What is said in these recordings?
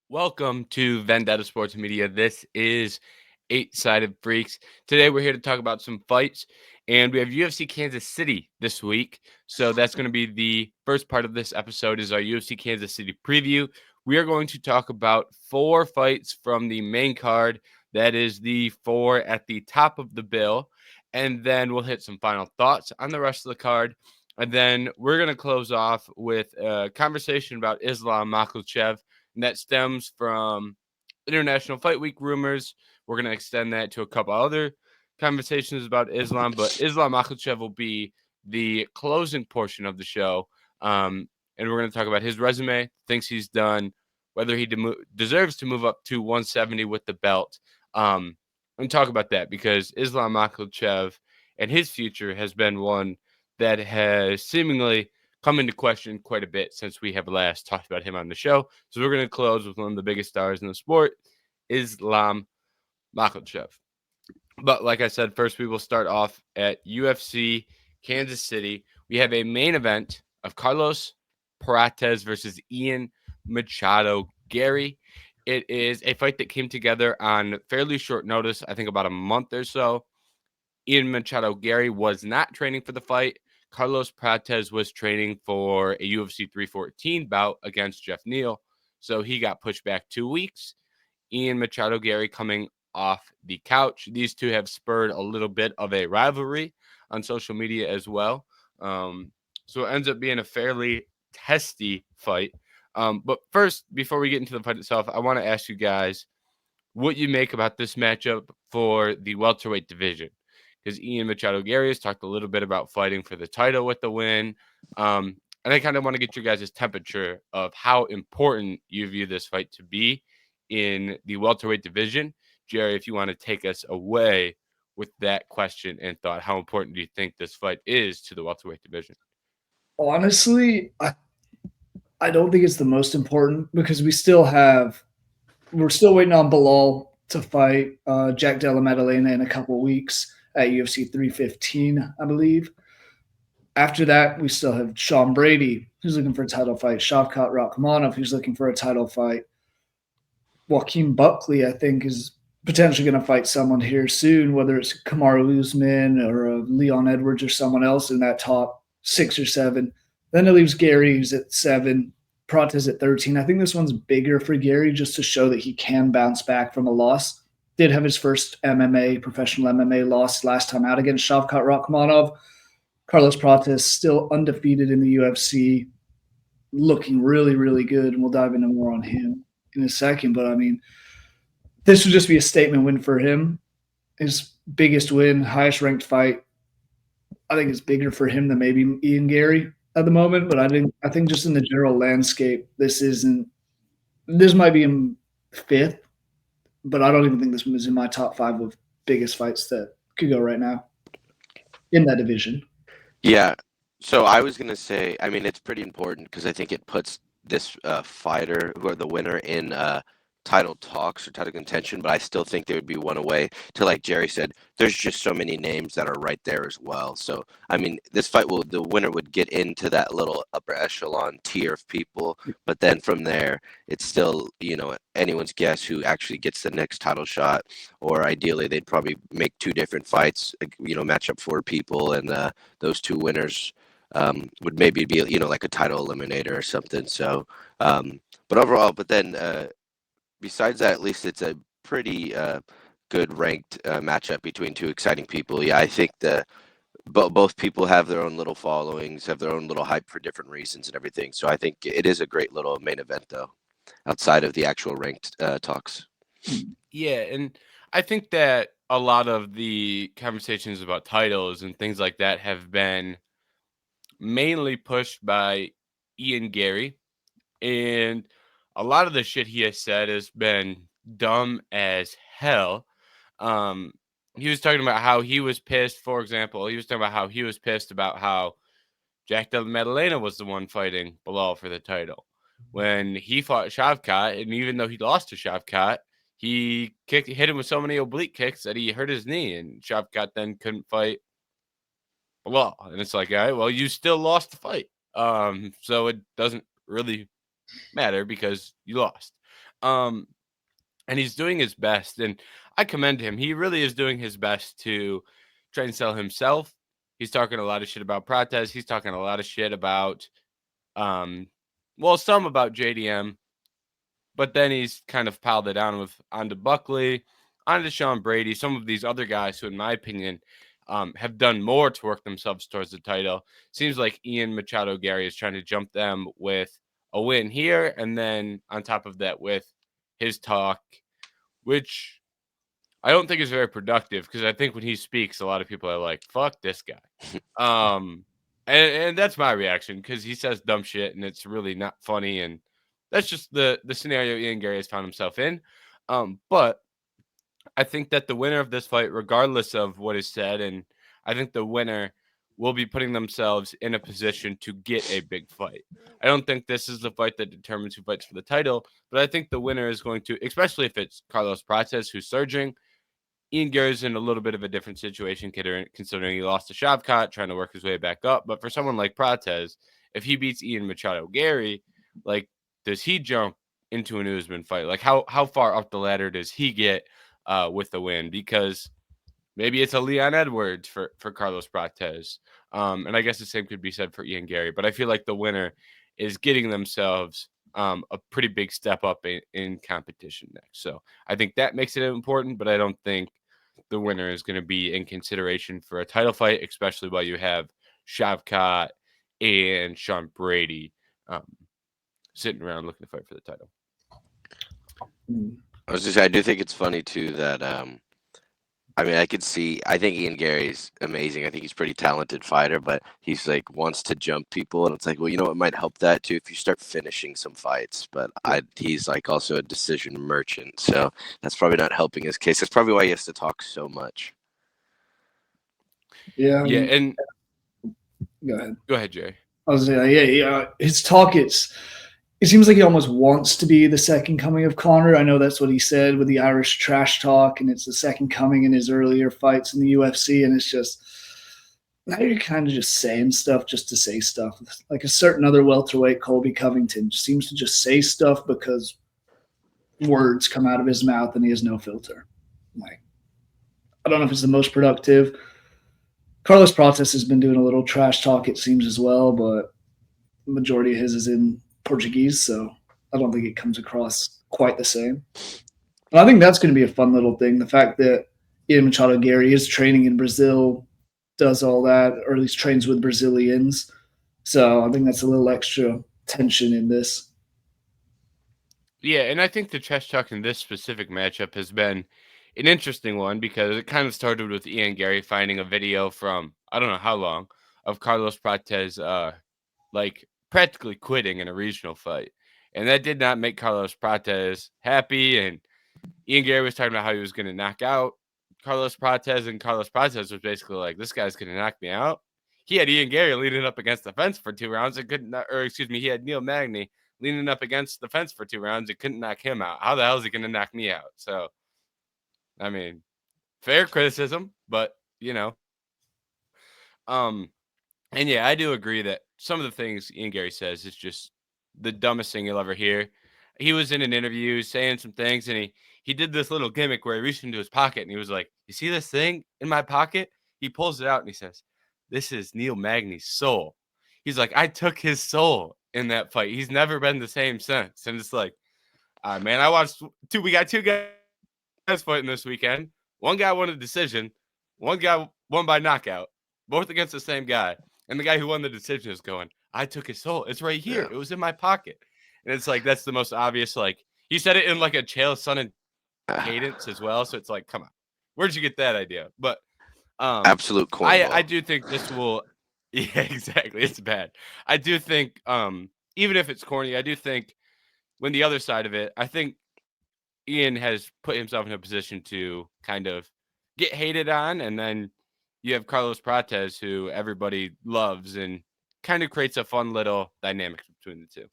Welcome to Vendetta Sports Media. This is Eight Sided Freaks. Today we're here to talk about some fights, and we have UFC Kansas City this week. So that's going to be the first part of this episode is our UFC Kansas City preview. We are going to talk about four fights from the main card. That is the four at the top of the bill. And then we'll hit some final thoughts on the rest of the card. And then we're going to close off with a conversation about Islam Makhachev, and that stems from International Fight Week rumors. We're going to extend that to a couple other conversations about Islam, but Islam Makhachev will be the closing portion of the show. And we're going to talk about his resume, things he's done, whether he deserves to move up to 170 with the belt. And talk about that because Islam Makhachev and his future has been one that has seemingly come into question quite a bit since we have last talked about him on the show. So we're going to close with one of the biggest stars in the sport, Islam Makhachev. But like I said, first we will start off at UFC Kansas City. We have a main event of Carlos Prates versus Ian Machado Garry. It is a fight that came together on fairly short notice, I think about a month or so. Ian Machado Garry was not training for the fight. Carlos Prates was training for a UFC 314 bout against Jeff Neal, so he got pushed back 2 weeks. Ian Machado Garry coming off the couch. These two have spurred a little bit of a rivalry on social media as well. So it ends up being a fairly testy fight. But first, before we get into the fight itself, I want to ask you guys what you make about this matchup for the welterweight division. Because Ian Machado Garry has talked a little bit about fighting for the title with the win. And I kind of want to get your guys' temperature of how important you view this fight to be in the welterweight division. Jerry, if you want to take us away with that question and thought, how important do you think this fight is to the welterweight division? Honestly, I don't think it's the most important because we're still waiting on Bilal to fight Jack Della Maddalena in a couple weeks at UFC 315, I believe. After that, we still have Sean Brady, who's looking for a title fight. Shavkat Rakhmonov, who's looking for a title fight. Joaquin Buckley, I think, is potentially going to fight someone here soon, whether it's Kamaru Usman or Leon Edwards or someone else in that top 6 or 7. Then it leaves Garry, who's at 7. Prates at 13. I think this one's bigger for Garry just to show that he can bounce back from a loss. Did have his first professional MMA loss last time out against Shavkat Rakhmonov. Carlos Prates still undefeated in the UFC, looking really, really good, and we'll dive into more on him in a second. But I mean, this would just be a statement win for him. His biggest win, highest ranked fight. I think it's bigger for him than maybe Ian Garry at the moment. But I think just in the general landscape, this isn't. This might be in 5th, but I don't even think this one is in my top 5 of biggest fights that could go right now in that division. Yeah. So I was going to say, I mean, it's pretty important because I think it puts this fighter who are the winner in title talks or title contention, but I still think they would be one away to, like Jerry said, there's just so many names that are right there as well. So, I mean, this fight the winner would get into that little upper echelon tier of people, but then from there, it's still, anyone's guess who actually gets the next title shot, or ideally they'd probably make 2 different fights, match up 4 people, and those 2 winners would maybe be, like a title eliminator or something. So, but overall, besides that, at least it's a pretty good ranked matchup between 2 exciting people. Yeah, I think both people have their own little followings, have their own little hype for different reasons and everything. So I think it is a great little main event, though, outside of the actual ranked talks. Yeah, and I think that a lot of the conversations about titles and things like that have been mainly pushed by Ian Garry. And a lot of the shit he has said has been dumb as hell. Um, he was talking about how he was pissed, for example. He was talking about how he was pissed about how Jack Della Maddalena was the one fighting Bilal for the title. When he fought Shavkat, and even though he lost to Shavkat, he hit him with so many oblique kicks that he hurt his knee, and Shavkat then couldn't fight Bilal. And it's like, all right, well, you still lost the fight. So it doesn't really matter because you lost. And he's doing his best, and I commend him. He really is doing his best to try and sell himself. He's talking a lot of shit about Prates. He's talking a lot of shit about, some about JDM, but then he's kind of piled it on onto Buckley, onto Sean Brady, some of these other guys who, in my opinion, have done more to work themselves towards the title. Seems like Ian Machado Garry is trying to jump them with a win here, and then on top of that with his talk, which I don't think is very productive, because I think when he speaks, a lot of people are like, fuck this guy. And that's my reaction, because he says dumb shit and it's really not funny, and that's just the scenario Ian Garry has found himself in. But I think that the winner of this fight, regardless of what is said, and I think the winner will be putting themselves in a position to get a big fight. I don't think this is the fight that determines who fights for the title, but I think the winner is going to, especially if it's Carlos Prates who's surging. Ian Garry's in a little bit of a different situation, considering he lost to Shavkat, trying to work his way back up. But for someone like Prates, if he beats Ian Machado Garry, like, does he jump into an Usman fight? Like, how far up the ladder does he get with the win? Because maybe it's a Leon Edwards for Carlos Prates. And I guess the same could be said for Ian Garry. But I feel like the winner is getting themselves a pretty big step up in competition next. So I think that makes it important, but I don't think the winner is going to be in consideration for a title fight, especially while you have Shavkat and Sean Brady sitting around looking to fight for the title. I was just say, I do think it's funny too that I mean, I think Ian Garry's amazing. I think he's a pretty talented fighter, but he's like wants to jump people, and it's like, well, you know, it might help that too if you start finishing some fights. But he's like also a decision merchant, so that's probably not helping his case. That's probably why he has to talk so much. Yeah. And Go ahead, Jerry. I was yeah. His talk, it seems like he almost wants to be the second coming of Conor. I know that's what he said with the Irish trash talk, and it's the second coming in his earlier fights in the UFC. And it's just, now you're kind of just saying stuff just to say stuff. Like a certain other welterweight, Colby Covington, seems to just say stuff because words come out of his mouth and he has no filter. Like, I don't know if it's the most productive. Carlos Prates has been doing a little trash talk, it seems, as well, but the majority of his is in Portuguese, so I don't think it comes across quite the same. And I think that's going to be a fun little thing. The fact that Ian Machado Garry is training in Brazil, does all that, or at least trains with Brazilians. So I think that's a little extra tension in this. Yeah, and I think the trash talk in this specific matchup has been an interesting one, because it kind of started with Ian Garry finding a video from, I don't know how long, of Carlos Prates like practically quitting in a regional fight. And that did not make Carlos Prates happy. And Ian Garry was talking about how he was going to knock out Carlos Prates, and Carlos Prates was basically like, this guy's going to knock me out. He had Ian Garry leaning up against the fence for 2 rounds and couldn't, or excuse me, he had Neil Magny leaning up against the fence for 2 rounds and couldn't knock him out. How the hell is he going to knock me out? So, I mean, fair criticism, but you know, and yeah, I do agree that some of the things Ian Garry says is just the dumbest thing you'll ever hear. He was in an interview saying some things, and he did this little gimmick where he reached into his pocket and he was like, "You see this thing in my pocket?" He pulls it out and he says, "This is Neil Magny's soul." He's like, "I took his soul in that fight. He's never been the same since." And it's like, man, I watched we got 2 guys fighting this weekend. One guy won a decision, one guy won by knockout, both against the same guy. And the guy who won the decision is going, "I took his soul. It's right here. Yeah. It was in my pocket." And it's like, that's the most obvious. Like, he said it in like a Chael Sonnen cadence as well. So it's like, come on, where'd you get that idea? But absolute cornball. I do think this will. Yeah, exactly. It's bad. I do think, even if it's corny, I do think when the other side of it, I think Ian has put himself in a position to kind of get hated on, and then you have Carlos Prates, who everybody loves, and kind of creates a fun little dynamic between the two.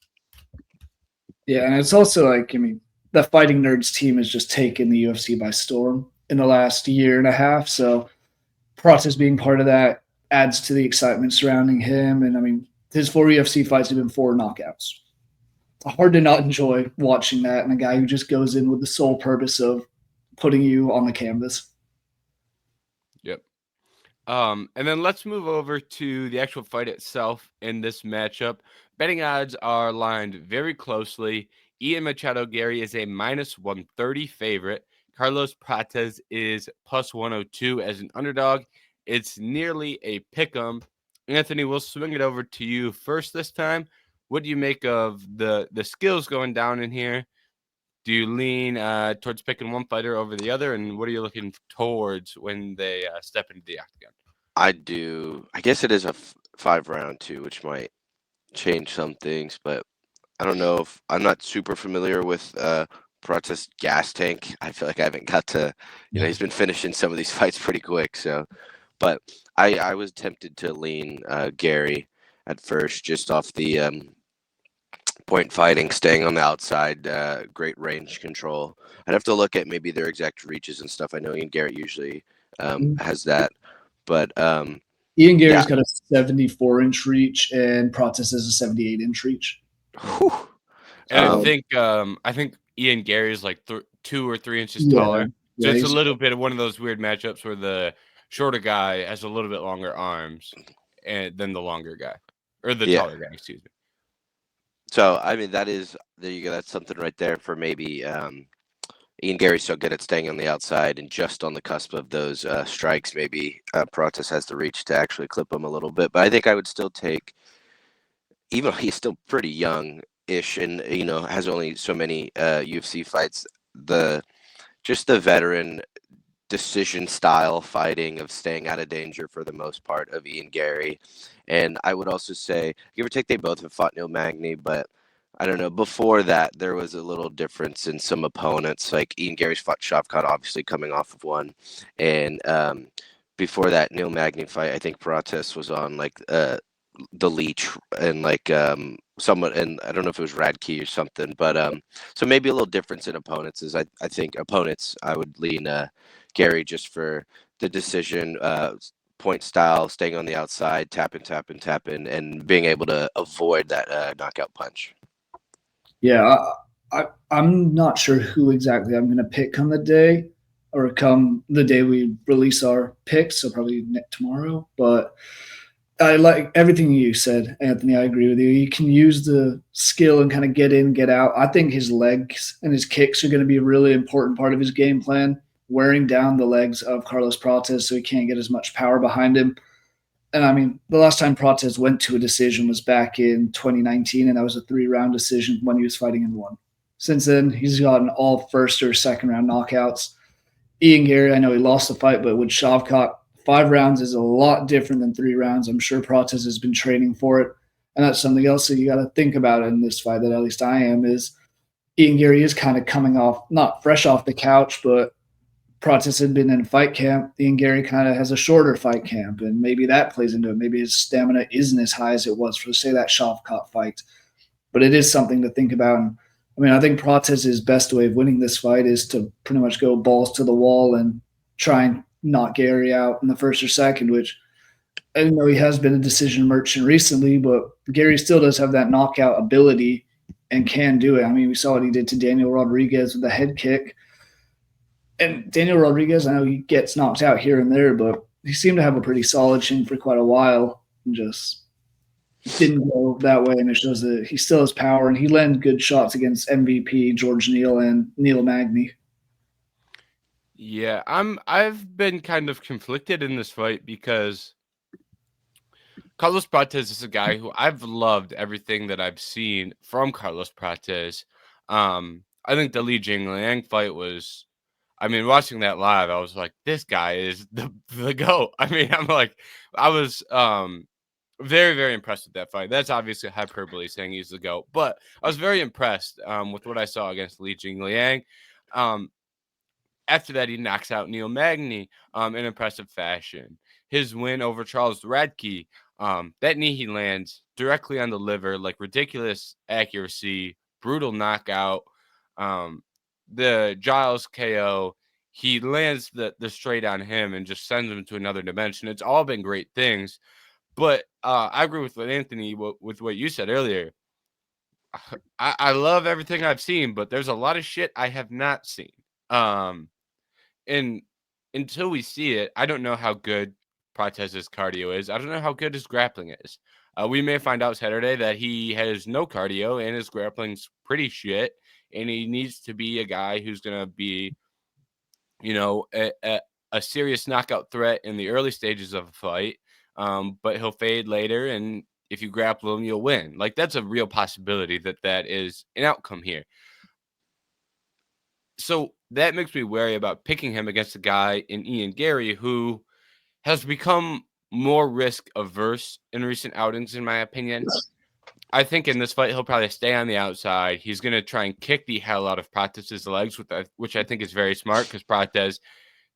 Yeah, and it's also like, I mean, the Fighting Nerds team has just taken the UFC by storm in the last year and a half. So Prates being part of that adds to the excitement surrounding him. And I mean, his 4 UFC fights have been 4 knockouts. hard to not enjoy watching that, and a guy who just goes in with the sole purpose of putting you on the canvas. Yep. And then let's move over to the actual fight itself in this matchup. Betting odds are lined very closely. Machado Garry is a minus 130 favorite. Carlos Prates is plus 102 as an underdog. It's nearly a pick'em. Anthony, we'll swing it over to you first this time. What do you make of the skills going down in here? Do you lean towards picking one fighter over the other, and what are you looking towards when they step into the octagon? I do. I guess it is a 5-round too, which might change some things, but I don't know if I'm not super familiar with Prates' gas tank. I feel like I haven't got to, he's been finishing some of these fights pretty quick. So, but I was tempted to lean Garry at first, just off the point fighting, staying on the outside, great range control. I'd have to look at maybe their exact reaches and stuff. I know Ian Garrett usually has that, but Ian Garry's got a 74-inch reach, and Prates is a 78-inch reach. Whew. And I think Ian Garry is like 2 or 3 inches taller. So it's a little bit of one of those weird matchups where the shorter guy has a little bit longer arms than the longer guy, or the taller guy, excuse me. So, I mean, there you go. That's something right there for maybe Ian Garry's so good at staying on the outside and just on the cusp of those strikes. Maybe Prates has the reach to actually clip him a little bit. But I think I would still take, even though he's still pretty young-ish and, has only so many UFC fights, just the veteran decision style fighting of staying out of danger for the most part of Ian Garry. And I would also say, give or take, they both have fought Neil Magny, but I don't know. Before that, there was a little difference in some opponents. Like Ian Garry's fought Shavkat, obviously coming off of one, and before that Neil Magny fight, I think Prates was on like the leech and like somewhat, and I don't know if it was Radke or something, but so maybe a little difference in opponents is I think opponents I would lean Garry just for the decision point style, staying on the outside, tapping, and being able to avoid that knockout punch. Yeah, I'm not sure who exactly I'm going to pick come the day or come the day we release our picks, so probably tomorrow. But I like everything you said, Anthony. I agree with you. You can use the skill and kind of get in, get out. I think his legs and his kicks are going to be a really important part of his game plan, wearing down the legs of Carlos Prates so he can't get as much power behind him. And I mean, the last time Prates went to a decision was back in 2019, and that was a 3-round decision when he was fighting in one. Since then, he's gotten all first or second round knockouts. Ian Garry, I know he lost the fight, but with Shavkat, 5 rounds is a lot different than 3 rounds. I'm sure Prates has been training for it. And that's something else that you got to think about in this fight, that at least I am, is Ian Garry is kind of coming off, not fresh off the couch, but Prates had been in fight camp. Ian Garry kind of has a shorter fight camp, and maybe that plays into it. Maybe his stamina isn't as high as it was for, say, that Shavkat fight. But it is something to think about. And I mean, I think Prates' best way of winning this fight is to pretty much go balls to the wall and try and knock Garry out in the first or second, which I know he has been a decision merchant recently, but Garry still does have that knockout ability and can do it. I mean, we saw what he did to Daniel Rodriguez with the head kick. And Daniel Rodriguez, I know he gets knocked out here and there, but he seemed to have a pretty solid chin for quite a while and just didn't go that way. And it shows that he still has power, and he landed good shots against MVP George Neal and Neil Magny. Yeah, I've been kind of conflicted in this fight because Carlos Prates is a guy who I've loved everything that I've seen from Carlos Prates. I think the Li Jingliang fight was, I mean, watching that live, I was like, this guy is the GOAT. I mean, I was very, very impressed with that fight. That's obviously hyperbole saying he's the GOAT, but I was very impressed with what I saw against Li Jingliang. After that, he knocks out Neil Magny in impressive fashion. His win over Charles Radke, that knee he lands directly on the liver, like ridiculous accuracy, brutal knockout. The Giles KO, he lands the straight on him and just sends him to another dimension. It's all been great things. But I agree with what Anthony, with what you said earlier. I love everything I've seen, but there's a lot of shit I have not seen. And until we see it, I don't know how good Prates' cardio is. I don't know how good his grappling is. We may find out Saturday that he has no cardio and his grappling's pretty shit, and he needs to be a guy who's gonna be, a serious knockout threat in the early stages of a fight. But he'll fade later, and if you grapple him, you'll win. Like, that's a real possibility that is an outcome here. So that makes me wary about picking him against a guy in Ian Garry who has become more risk averse in recent outings, in my opinion. I think in this fight, he'll probably stay on the outside. He's going to try and kick the hell out of Prates' legs, which I think is very smart because Prates,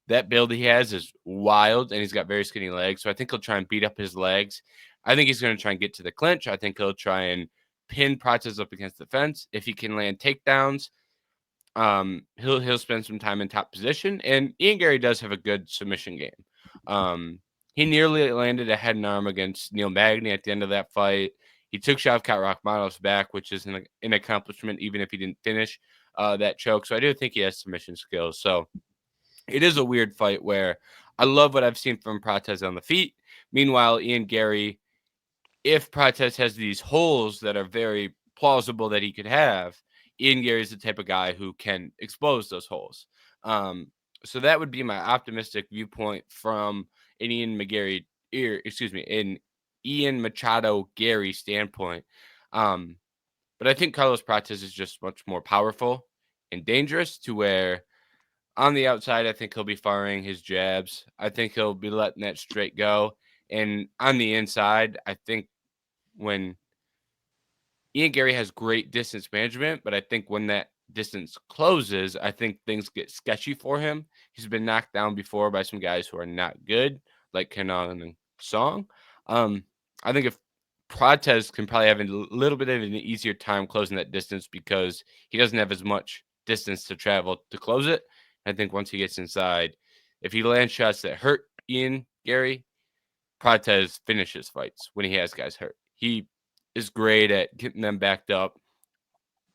that build he has is wild, and he's got very skinny legs. So I think he'll try and beat up his legs. I think he's going to try and get to the clinch. I think he'll try and pin Prates up against the fence. If he can land takedowns, he'll spend some time in top position. And Ian Garry does have a good submission game. He nearly landed a head and arm against Neil Magny at the end of that fight. He took Shavkat Rakhmonov's back, which is an accomplishment, even if he didn't finish that choke. So I do think he has submission skills. So it is a weird fight where I love what I've seen from Prates on the feet. Meanwhile, Ian Garry, if Prates has these holes that are very plausible that he could have, Ian Garry is the type of guy who can expose those holes. So that would be my optimistic viewpoint from an Ian Machado Garry standpoint. But I think Carlos Prates is just much more powerful and dangerous, to where on the outside, I think he'll be firing his jabs. I think he'll be letting that straight go. And on the inside, I think when Ian Garry has great distance management, but I think when that distance closes, I think things get sketchy for him. He's been knocked down before by some guys who are not good, like Kenan and Song. I think if Prates can probably have a little bit of an easier time closing that distance because he doesn't have as much distance to travel to close it. I think once he gets inside, if he lands shots that hurt Ian Garry, Prates finishes fights when he has guys hurt. He is great at getting them backed up,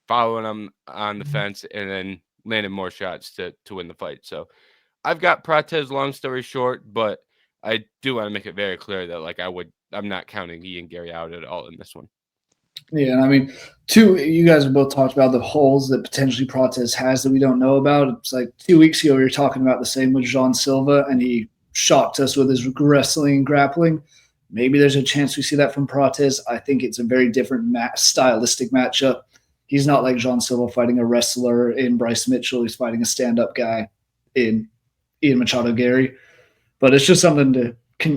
following them on the fence, and then landing more shots to win the fight. So I've got Prates, long story short, but I do want to make it very clear that I'm not counting Ian Garry out at all in this one. Yeah, and I mean, you guys have both talked about the holes that potentially Prates has that we don't know about. It's like 2 weeks ago we were talking about the same with Jean Silva, and he shocked us with his wrestling and grappling. Maybe there's a chance we see that from Prates. I think it's a very different stylistic matchup. He's not like Jean Silva fighting a wrestler in Bryce Mitchell. He's fighting a stand-up guy in Ian Machado Garry. But it's just something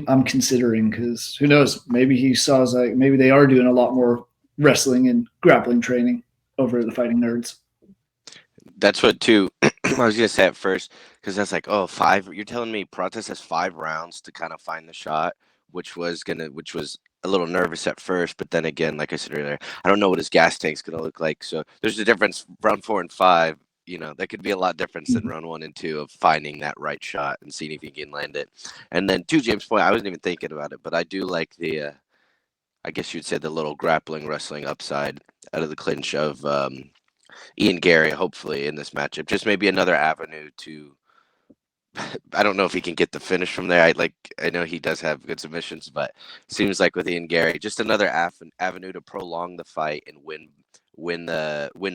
I'm considering, because who knows? Maybe he saw maybe they are doing a lot more wrestling and grappling training over at the Fighting Nerds. That's what too. I was gonna say at first, because that's like, oh, 5. You're telling me Prates has 5 rounds to kind of find the shot, which was a little nervous at first, but then again, like I said earlier, I don't know what his gas tank's gonna look like. So there's a difference. Round 4 and 5, that could be a lot different than round 1 and 2 of finding that right shot and seeing if you can land it. And then to James' point, I wasn't even thinking about it, but I do like the, I guess you'd say, the little grappling wrestling upside out of the clinch of Ian Garry, hopefully in this matchup. Just maybe another avenue to. I don't know if he can get the finish from there. I know he does have good submissions, but seems like with Ian Garry, just another avenue to prolong the fight and win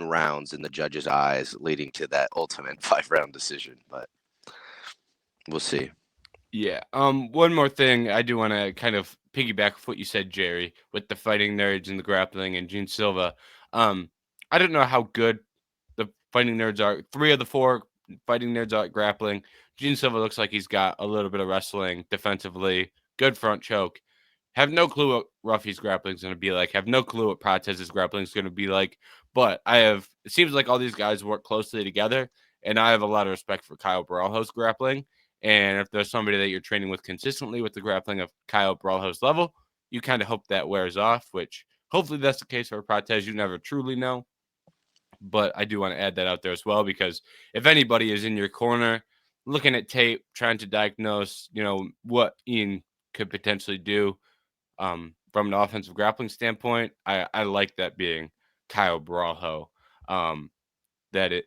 rounds in the judges' eyes, leading to that ultimate 5-round decision. But we'll see. Yeah. One more thing I do want to kind of piggyback with what you said, Jerry, with the Fighting Nerds and the grappling and Gene Silva. I don't know how good the Fighting Nerds are. 3 of the 4 Fighting Nerds are at grappling. Gene Silva looks like he's got a little bit of wrestling defensively. Good front choke. Have no clue what Ruffy's grappling is going to be like. Have no clue what Prates' grappling is going to be like. But it seems like all these guys work closely together, and I have a lot of respect for Kyle Baralho's grappling. And if there's somebody that you're training with consistently with the grappling of Kyle Baralho's level, you kind of hope that wears off, which hopefully that's the case for Prates. You never truly know. But I do want to add that out there as well, because if anybody is in your corner looking at tape, trying to diagnose, what Ian could potentially do from an offensive grappling standpoint, I like that being Kyle Brawlho. That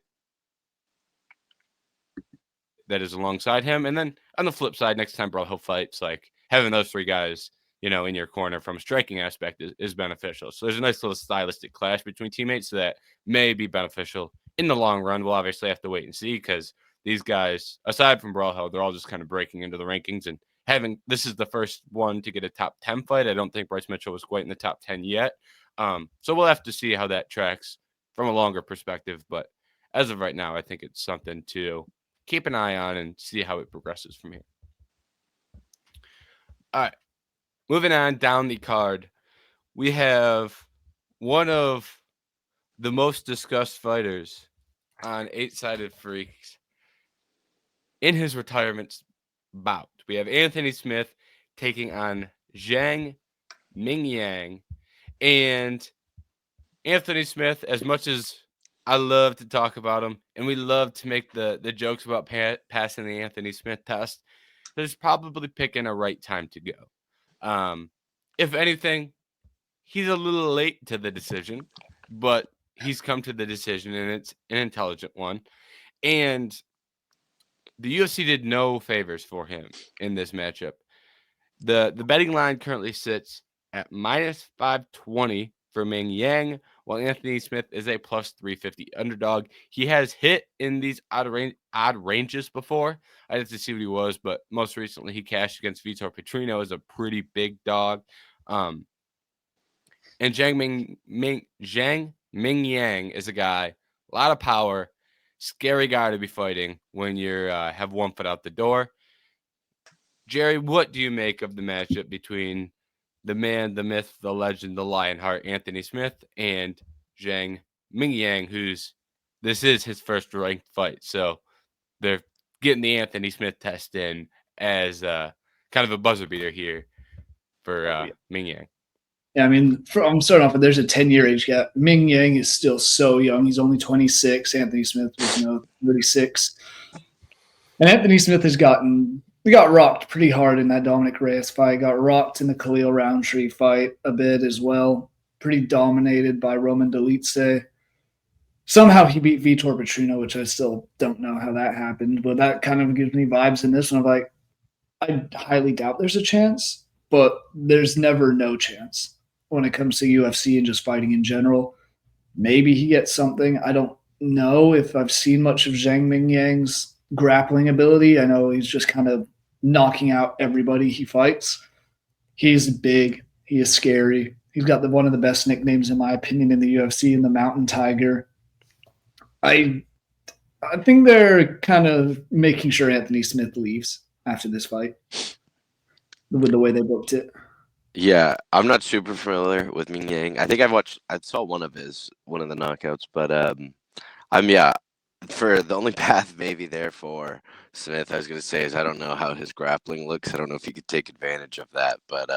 is alongside him. And then on the flip side, next time Brawlho fights, like having those three guys, in your corner from a striking aspect is beneficial. So there's a nice little stylistic clash between teammates that may be beneficial in the long run. We'll obviously have to wait and see because these guys, aside from Brawlho, they're all just kind of breaking into the rankings and this is the first one to get a top 10 fight. I don't think Bryce Mitchell was quite in the top 10 yet. So we'll have to see how that tracks from a longer perspective. But as of right now, I think it's something to keep an eye on and see how it progresses from here. All right. Moving on down the card, we have one of the most discussed fighters on 8-Sided Freaks in his retirement bout. We have Anthony Smith taking on Zhang Mingyang. And Anthony Smith, as much as I love to talk about him, and we love to make the jokes about passing the Anthony Smith test, there's probably picking a right time to go. If anything, he's a little late to the decision, but he's come to the decision, and it's an intelligent one. And the UFC did no favors for him in this matchup. The betting line currently sits at minus 520 for Mingyang, while Anthony Smith is a plus 350 underdog. He has hit in these odd ranges before. I have to see what he was, but most recently he cashed against Vitor Petrino as a pretty big dog. And Zhang Mingyang is a guy, a lot of power, scary guy to be fighting when you have one foot out the door. Jerry, what do you make of the matchup between the man, the myth, the legend, the Lionheart, Anthony Smith, and Zhang Mingyang, this is his first ranked fight. So they're getting the Anthony Smith test in as kind of a buzzer beater here for Mingyang. Yeah, I mean, I'm starting off with there's a 10-year age gap. Mingyang is still so young. He's only 26. Anthony Smith was 36. And Anthony Smith got rocked pretty hard in that Dominic Reyes fight. Got rocked in the Khalil Roundtree fight a bit as well. Pretty dominated by Roman Dolidze. Somehow he beat Vitor Petrino, which I still don't know how that happened. But that kind of gives me vibes in this one of like, I highly doubt there's a chance, but there's never no chance when it comes to UFC and just fighting in general. Maybe he gets something. I don't know if I've seen much of Zhang Mingyang's grappling ability. I know he's just kind of knocking out everybody he fights. He's big. He is scary. He's got one of the best nicknames, in my opinion, in the UFC, in the Mountain Tiger. I think they're kind of making sure Anthony Smith leaves after this fight with the way they booked it. Yeah, I'm not super familiar with Mingyang. I think I saw one of the knockouts, but for the only path maybe there for Smith, I was going to say is I don't know how his grappling looks. I don't know if he could take advantage of that, but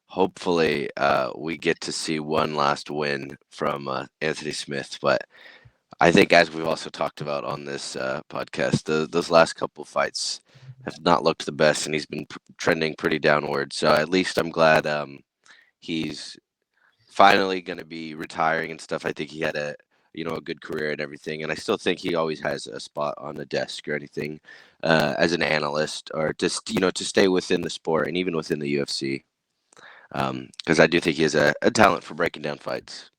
hopefully we get to see one last win from Anthony Smith. But I think, as we've also talked about on this podcast, those last couple fights have not looked the best, and he's been trending pretty downward. So at least I'm glad he's finally going to be retiring and stuff. I think he had a good career and everything, and I still think he always has a spot on the desk or anything as an analyst, or just to stay within the sport and even within the UFC, because I do think he has a talent for breaking down fights.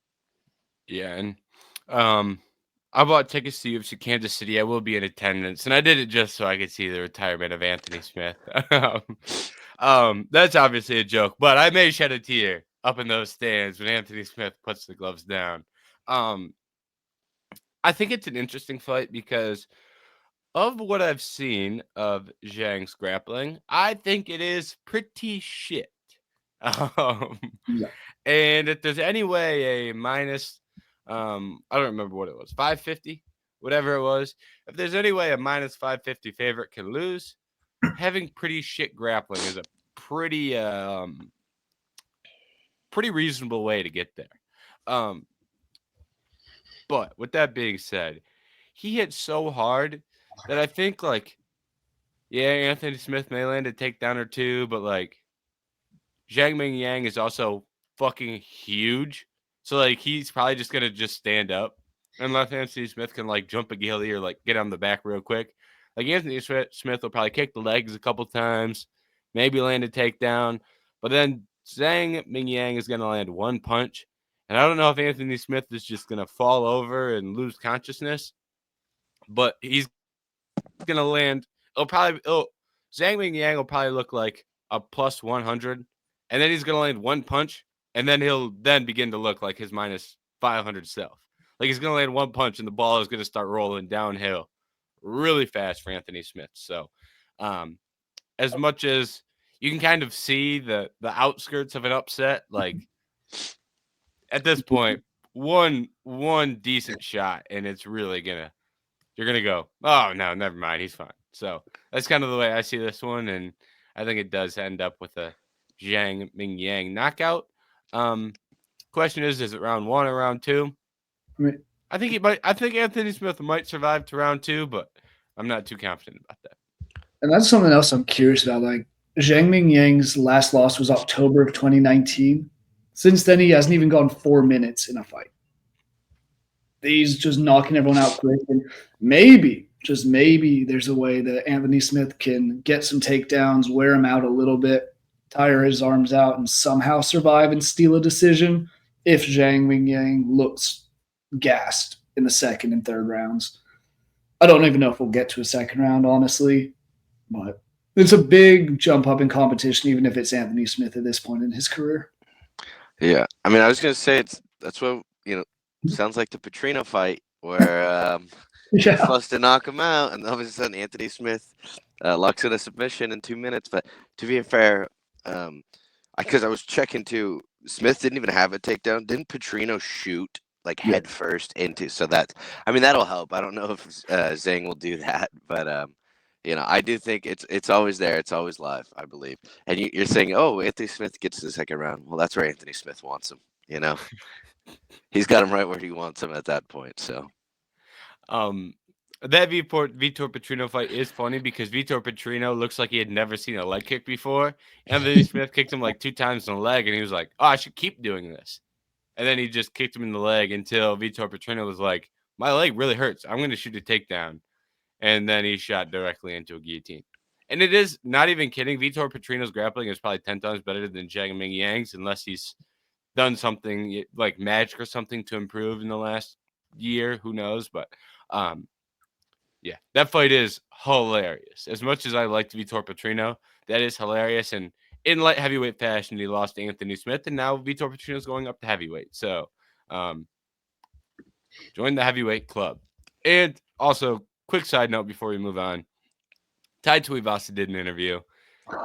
Yeah, and I bought tickets to UFC Kansas City. I will be in attendance, and I did it just so I could see the retirement of Anthony Smith. That's obviously a joke, but I may shed a tear up in those stands when Anthony Smith puts the gloves down. I think it's an interesting fight because of what I've seen of Zhang's grappling. I think it is pretty shit. Yeah. And if there's any way a minus, I don't remember what it was, 550, whatever it was. If there's any way a minus 550 favorite can lose, having pretty shit grappling is a pretty reasonable way to get there. But with that being said, he hit so hard that I think, Anthony Smith may land a takedown or two, but Zhang Mingyang is also fucking huge. So, like, he's probably just going to just stand up unless Anthony Smith can, like, jump a ghillie or, like, get on the back real quick. Like, Anthony Smith will probably kick the legs a couple times, maybe land a takedown. But then Zhang Mingyang is going to land one punch. And I don't know if Anthony Smith is just going to fall over and lose consciousness, but he's going to land. Zhang Mingyang will probably look like a plus 100. And then he's going to land one punch. And then he'll then begin to look like his minus 500 self. Like he's going to land one punch and the ball is going to start rolling downhill really fast for Anthony Smith. So as much as you can kind of see the outskirts of an upset, like at this point, one decent shot and it's really you're going to go, oh, no, never mind. He's fine. So that's kind of the way I see this one. And I think it does end up with a Zhang Mingyang knockout. Question is it round 1 or round 2? I think Anthony Smith might survive to round 2, but I'm not too confident about that. And that's something else I'm curious about. Like Zhang Mingyang's last loss was October of 2019. Since then, he hasn't even gone 4 minutes in a fight. He's just knocking everyone out quick. And maybe, just maybe, there's a way that Anthony Smith can get some takedowns, wear him out a little bit, tire his arms out, and somehow survive and steal a decision if Zhang Mingyang looks gassed in the second and third rounds. I don't even know if we'll get to a second round, honestly, but it's a big jump up in competition, even if it's Anthony Smith at this point in his career. Yeah, I mean, I was gonna say that's what sounds like the Petrino fight where Yeah. supposed to knock him out, and all of a sudden Anthony Smith locks in a submission in 2 minutes. But to be fair, because I was checking too, Smith didn't even have a takedown. Didn't Petrino shoot like head first into? So that'll help. I don't know if Zhang will do that, but I do think it's always there. It's always live, I believe. And you're saying, oh, Anthony Smith gets to the second round. Well, that's where Anthony Smith wants him. He's got him right where he wants him at that point. So, that Vitor Petrino fight is funny because Vitor Petrino looks like he had never seen a leg kick before. Anthony Smith kicked him like 2 times in the leg, and he was like, "Oh, I should keep doing this." And then he just kicked him in the leg until Vitor Petrino was like, "My leg really hurts. I'm going to shoot a takedown." And then he shot directly into a guillotine. And it is not even kidding. Vitor Petrino's grappling is probably 10 times better than Zhang Mingyang's, unless he's done something like magic or something to improve in the last year. Who knows? But yeah, that fight is hilarious. As much as I liked Vitor Petrino, that is hilarious. And in light heavyweight fashion, he lost to Anthony Smith, and now Vitor Petrino's going up to heavyweight. So join the heavyweight club. And also, quick side note before we move on, Tai Tuivasa did an interview,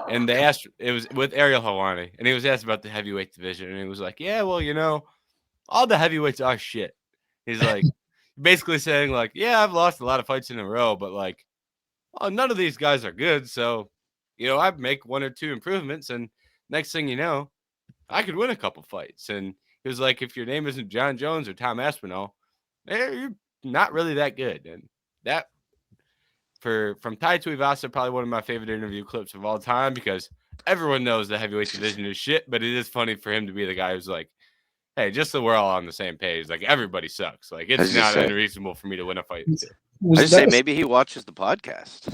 and they asked, it was with Ariel Helwani, and he was asked about the heavyweight division, and he was like, yeah, well, all the heavyweights are shit. He's like, basically saying like, yeah, I've lost a lot of fights in a row, but like, none of these guys are good. So, I make 1 or 2 improvements, and next thing you know, I could win a couple fights. And he was like, if your name isn't John Jones or Tom Aspinall, you're not really that good. And that from Tai Tuivasa, probably one of my favorite interview clips of all time, because everyone knows the heavyweight division is shit, but it is funny for him to be the guy who's like, hey, just so we're all on the same page, like everybody sucks. Like it's not unreasonable for me to win a fight. I just say maybe he watches the podcast.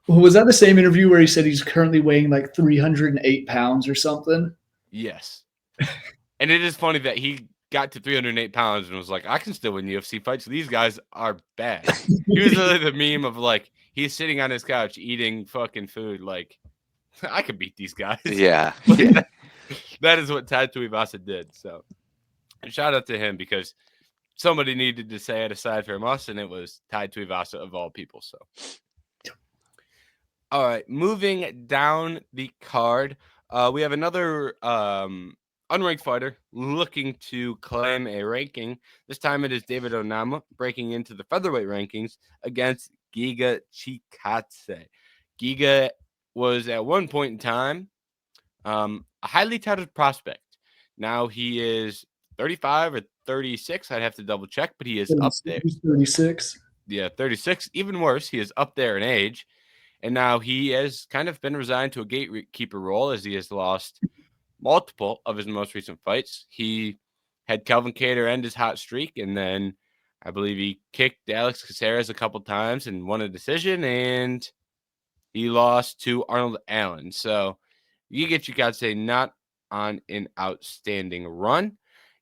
Was that the same interview where he said he's currently weighing like 308 pounds or something? Yes. And it is funny that he got to 308 pounds and was like, I can still win UFC fights. These guys are bad. He was really the meme of like, he's sitting on his couch eating fucking food. Like, I could beat these guys. Yeah. That is what Tai Tuivasa did. So shout out to him, because somebody needed to say it aside from us, and it was Tai Tuivasa of all people. So, all right, moving down the card, we have another unranked fighter looking to claim a ranking. This time it is David Onama breaking into the featherweight rankings against Giga Chikadze. Giga was at one point in time a highly touted prospect. Now he is 35 or 36. I'd have to double check, but he is up there. 36. Yeah, 36. Even worse, he is up there in age. And now he has kind of been resigned to a gatekeeper role, as he has lost multiple of his most recent fights. He had Calvin Kattar end his hot streak, and then I believe he kicked Alex Caceres a couple times and won a decision, and he lost to Arnold Allen. So you get Chikadze not on an outstanding run.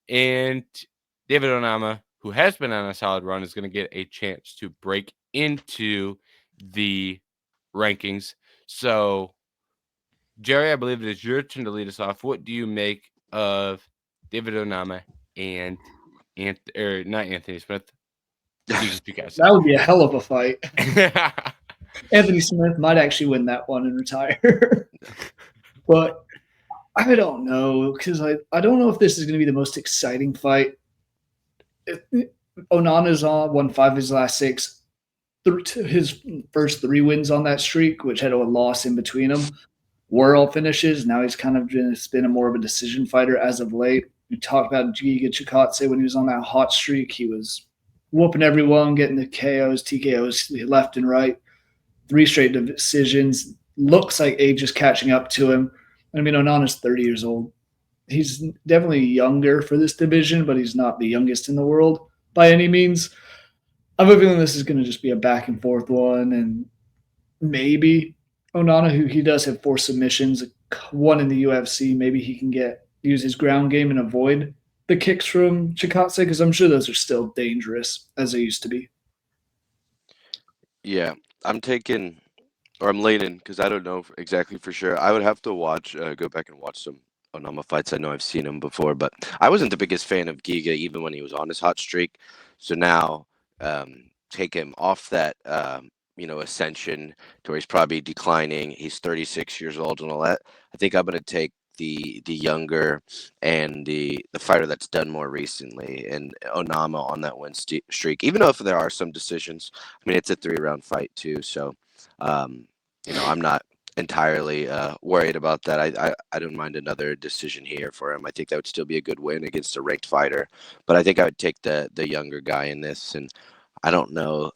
And David Onama, who has been on a solid run, is going to get a chance to break into the rankings. So, Jerry, I believe it is your turn to lead us off. What do you make of David Onama and not Anthony Smith? That would be a hell of a fight. Anthony Smith might actually win that one and retire. But I don't know, because I don't know if this is going to be the most exciting fight. Onana's won 5 of his last 6. His first 3 wins on that streak, which had a loss in between them, were all finishes. Now he's kind of been more of a decision fighter as of late. We talked about Giga Chikadze when he was on that hot streak. He was whooping everyone, getting the KOs, TKOs left and right. 3 straight decisions. Looks like age is catching up to him. I mean, Onana's 30 years old. He's definitely younger for this division, but he's not the youngest in the world by any means. I have a feeling this is going to just be a back and forth one, and maybe Onana, who he does have 4 submissions, 1 in the UFC, maybe he can use his ground game and avoid the kicks from Chikadze, because I'm sure those are still dangerous as they used to be. Yeah, I'm leaning because I don't know exactly for sure. I would have to go back and watch some Onama fights. I know I've seen him before, but I wasn't the biggest fan of Giga even when he was on his hot streak. So now, take him off that, ascension to where he's probably declining. He's 36 years old and all that. I think I'm gonna take the younger and the fighter that's done more recently, and Onama on that win streak. Even though if there are some decisions, I mean it's a 3-round fight too, so I'm not entirely worried about that. I don't mind another decision here for him. I think that would still be a good win against a ranked fighter, but I think I would take the younger guy in this, and I don't know.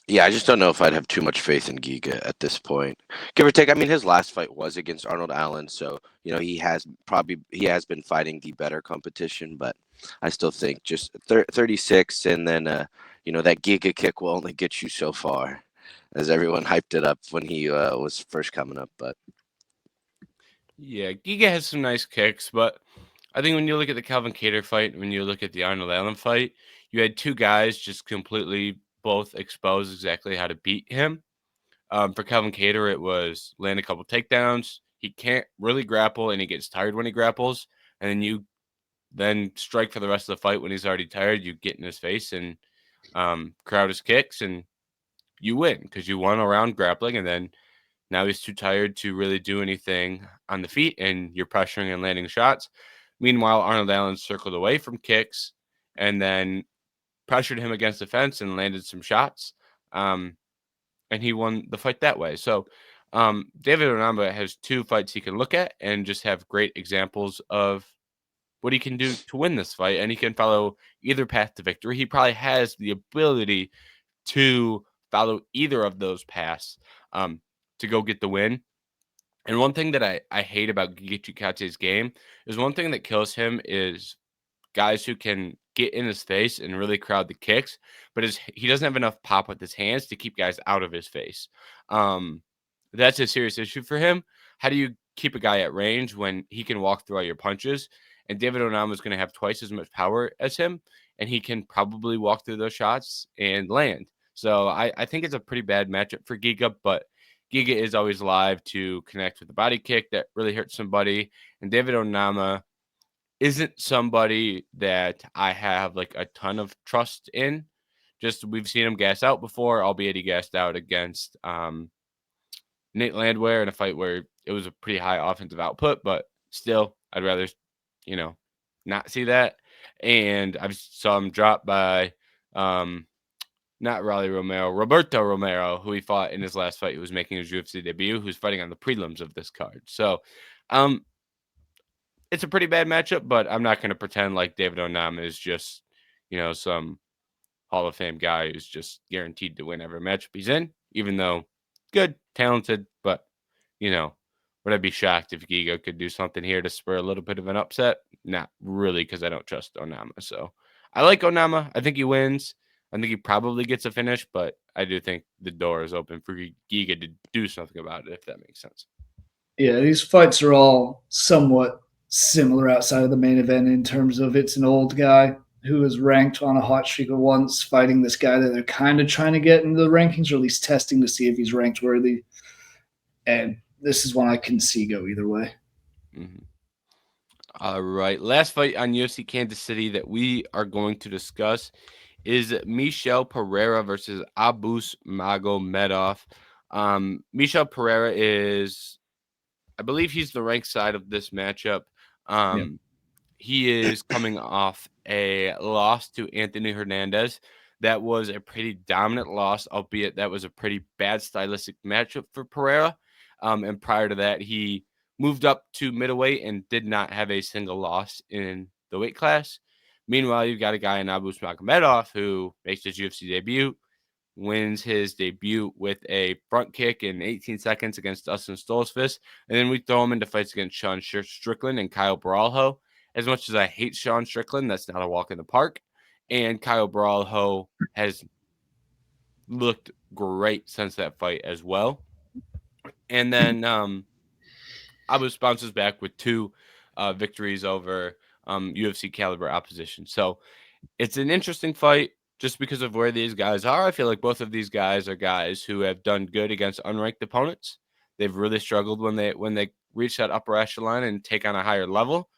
I just don't know if I'd have too much faith in Giga at this point. Give or take, I mean, his last fight was against Arnold Allen, so he has been fighting the better competition, but I still think just 36, and then that Giga kick will only get you so far, as everyone hyped it up when he was first coming up. But yeah, Giga has some nice kicks, but I think when you look at the Calvin Kattar fight, when you look at the Arnold Allen fight, you had 2 guys just completely both expose exactly how to beat him. For Calvin Kattar, it was land a couple takedowns. He can't really grapple, and he gets tired when he grapples. And then you strike for the rest of the fight when he's already tired. You get in his face and crowd his kicks, and you win because you won a round grappling. And then now he's too tired to really do anything on the feet, and you're pressuring and landing shots. Meanwhile, Arnold Allen circled away from kicks and then pressured him against the fence and landed some shots. And he won the fight that way. So David Onama has 2 fights he can look at and just have great examples of what he can do to win this fight. And he can follow either path to victory. He probably has the ability to follow either of those paths to go get the win. And one thing that I hate about Giga Chikadze's game is one thing that kills him is guys who can get in his face and really crowd the kicks, but he doesn't have enough pop with his hands to keep guys out of his face. That's a serious issue for him. How do you keep a guy at range when he can walk through all your punches? And David Onama is going to have twice as much power as him, and he can probably walk through those shots and land. So I think it's a pretty bad matchup for Giga, but Giga is always live to connect with the body kick that really hurts somebody. And David Onama isn't somebody that I have like a ton of trust in. Just we've seen him gas out before, albeit he gassed out against Nate Landwehr in a fight where it was a pretty high offensive output, but still, I'd rather, not see that. And I saw him drop by not Roberto Romero, who he fought in his last fight, who was making his UFC debut, who's fighting on the prelims of this card. So it's a pretty bad matchup, but I'm not going to pretend like David Onama is just, some Hall of Fame guy who's just guaranteed to win every matchup he's in, even though good, talented, but, Would I be shocked if Giga could do something here to spur a little bit of an upset? Not really, because I don't trust Onama. So I like Onama. I think he wins. I think he probably gets a finish, but I do think the door is open for Giga to do something about it, if that makes sense. Yeah, these fights are all somewhat similar outside of the main event in terms of it's an old guy who was ranked on a hot streak of once fighting this guy that they're kind of trying to get into the rankings or at least testing to see if he's ranked worthy. And this is one I can see go either way. Mm-hmm. All right. Last fight on UFC Kansas City that we are going to discuss is Michel Pereira versus Abus Magomedov. Michel Pereira is, I believe he's the ranked side of this matchup. He is coming off a loss to Anthony Hernandez. That was a pretty dominant loss, albeit that was a pretty bad stylistic matchup for Pereira. And prior to that, he moved up to middleweight and did not have a single loss in the weight class. Meanwhile, you've got a guy in Abus Magomedov who makes his UFC debut, wins his debut with a front kick in 18 seconds against Dustin Stoltzfus. And then we throw him into fights against Sean Strickland and Kyle Baralho. As much as I hate Sean Strickland, that's not a walk in the park. And Kyle Baralho has looked great since that fight as well. And then Abus bounces back with 2 victories over UFC caliber opposition. So it's an interesting fight just because of where these guys are. I feel like both of these guys are guys who have done good against unranked opponents. They've really struggled when they reach that upper echelon and take on a higher level.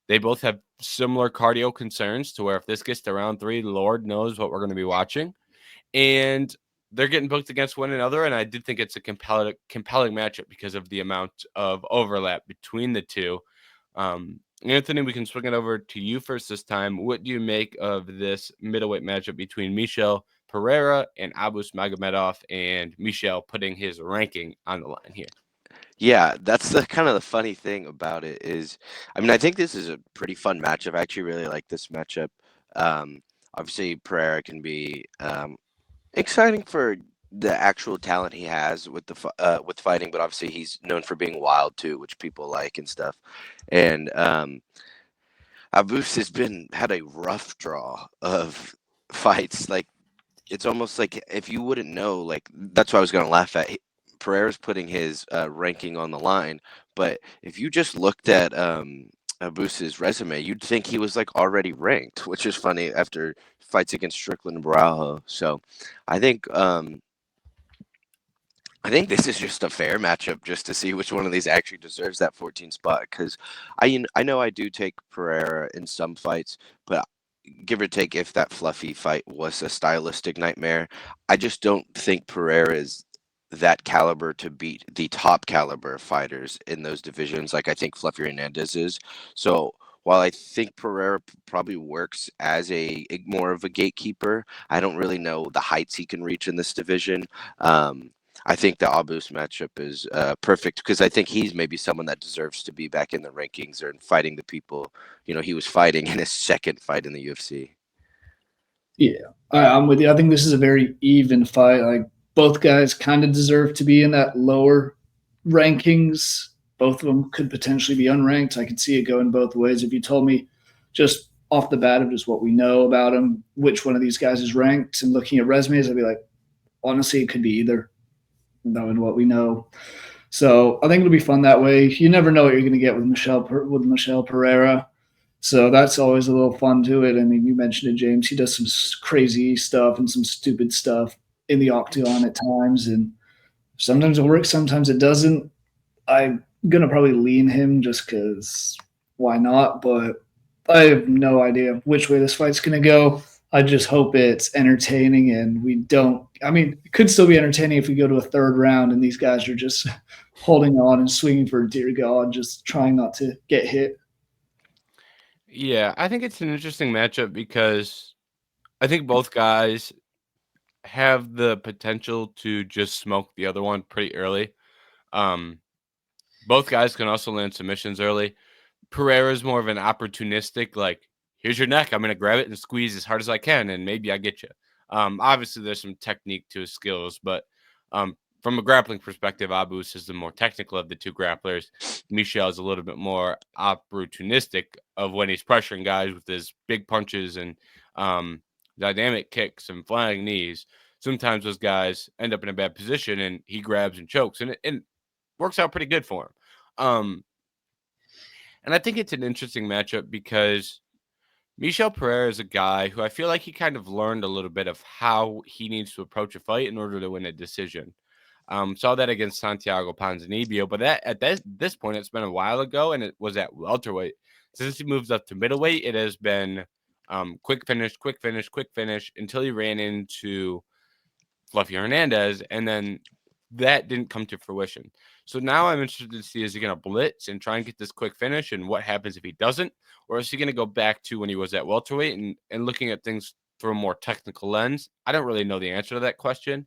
They both have similar cardio concerns to where if this gets to round 3, Lord knows what we're going to be watching. And they're getting booked against one another, and I do think it's a compelling matchup because of the amount of overlap between the two. Anthony, we can swing it over to you first this time. What do you make of this middleweight matchup between Michel Pereira and Abus Magomedov, and Michel putting his ranking on the line here? Yeah, that's the kind of the funny thing about it is, I mean, I think this is a pretty fun matchup. I actually really like this matchup. Obviously, Pereira can be exciting for the actual talent he has with with fighting, but obviously he's known for being wild too, which people like and stuff. And Abus has had a rough draw of fights. Like it's almost like if you wouldn't know, like that's what I was going to laugh at. Pereira's putting his ranking on the line, but if you just looked at Abus's resume, you'd think he was like already ranked, which is funny after fights against Strickland and Barajo. So I think this is just a fair matchup just to see which one of these actually deserves that 14 spot, because I know I do take Pereira in some fights, but give or take, if that fluffy fight was a stylistic nightmare, I just don't think Pereira is that caliber to beat the top caliber fighters in those divisions like I think Fluffy Hernandez is. So while I think Pereira probably works as a more of a gatekeeper, I don't really know the heights he can reach in this division. I think the Abus matchup is perfect because I think he's maybe someone that deserves to be back in the rankings or fighting the people, he was fighting in his second fight in the UFC. Yeah, I'm with you. I think this is a very even fight. Like both guys kind of deserve to be in that lower rankings. Both of them could potentially be unranked. I could see it going both ways. If you told me just off the bat of just what we know about them, which one of these guys is ranked and looking at resumes, I'd be like, honestly, it could be either, knowing what we know. So I think it'll be fun that way. You never know what you're going to get with Michel Pereira. So that's always a little fun to it. I mean, you mentioned it, James. He does some crazy stuff and some stupid stuff in the octagon at times, and sometimes it works, sometimes it doesn't. I'm gonna probably lean him just because why not? But I have no idea which way this fight's gonna go. I just hope it's entertaining and we don't. I mean, it could still be entertaining if we go to a third round and these guys are just holding on and swinging for dear God, just trying not to get hit. Yeah, I think it's an interesting matchup because I think both guys have the potential to just smoke the other one pretty early. Both guys can also land submissions early. Pereira is more of an opportunistic, like, here's your neck. I'm going to grab it and squeeze as hard as I can, and maybe I get you. Obviously, there's some technique to his skills, but from a grappling perspective, Abus is the more technical of the two grapplers. Michel is a little bit more opportunistic of when he's pressuring guys with his big punches and dynamic kicks and flying knees. Sometimes those guys end up in a bad position and he grabs and chokes, and it works out pretty good for him. And I think it's an interesting matchup because Michel Pereira is a guy who I feel like he kind of learned a little bit of how he needs to approach a fight in order to win a decision. Saw that against Santiago Ponzinibbio, but this point, it's been a while ago, and it was at welterweight. Since he moves up to middleweight, it has been quick finish, quick finish, quick finish until he ran into Fluffy Hernandez, and then that didn't come to fruition. So now I'm interested to see, is he going to blitz and try and get this quick finish, and what happens if he doesn't? Or is he going to go back to when he was at welterweight and looking at things through a more technical lens? I don't really know the answer to that question.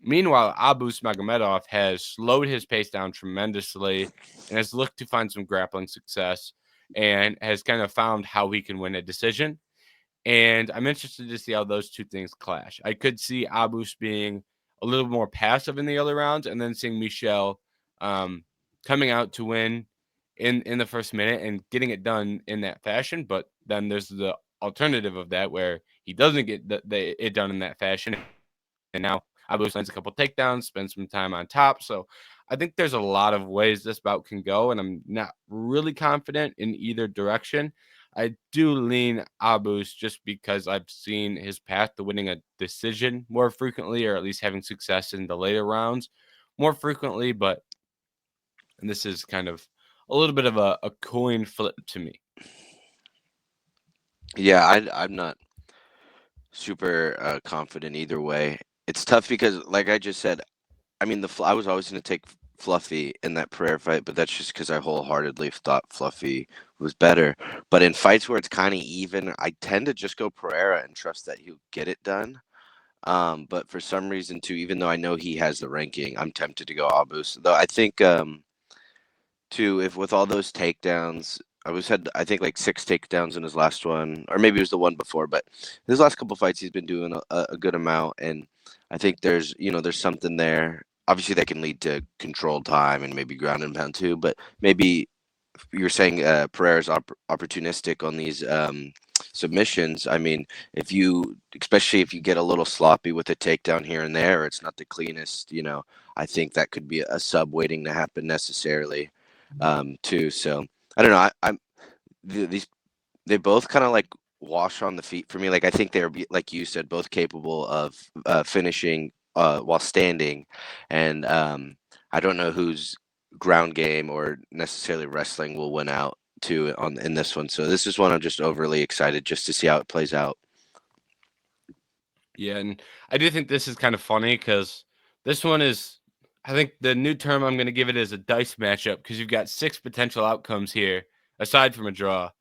Meanwhile, Abus Magomedov has slowed his pace down tremendously and has looked to find some grappling success and has kind of found how he can win a decision. And I'm interested to see how those two things clash. I could see Abus being a little more passive in the other rounds and then seeing Michel coming out to win in the first minute and getting it done in that fashion. But then there's the alternative of that where he doesn't get it done in that fashion. And now Abus lands a couple takedowns, spends some time on top. So I think there's a lot of ways this bout can go, and I'm not really confident in either direction. I do lean Abus just because I've seen his path to winning a decision more frequently, or at least having success in the later rounds more frequently. But and this is kind of a little bit of a coin flip to me. Yeah, I'm not super confident either way. It's tough because, like I just said, I mean, I was always going to take Fluffy in that Pereira fight, but that's just because I wholeheartedly thought Fluffy was better. But in fights where it's kind of even, I tend to just go Pereira and trust that he'll get it done. But for some reason, too, even though I know he has the ranking, I'm tempted to go Abus. Though I think, too, if with all those takedowns, I think like 6 takedowns in his last one, or maybe it was the one before, but his last couple fights he's been doing a good amount, and I think there's something there. Obviously, that can lead to controlled time and maybe ground and pound too, but maybe you're saying Pereira's opportunistic on these submissions. I mean, especially if you get a little sloppy with a takedown here and there, or it's not the cleanest, I think that could be a sub waiting to happen necessarily, too. So I don't know. They both kind of like wash on the feet for me. Like I think they're, like you said, both capable of finishing while standing, and I don't know whose ground game or necessarily wrestling will win out too in this one. So this is one I'm just overly excited just to see how it plays out. Yeah, and I do think this is kind of funny because this one is, I think the new term I'm going to give it is a dice matchup because you've got 6 potential outcomes here aside from a draw.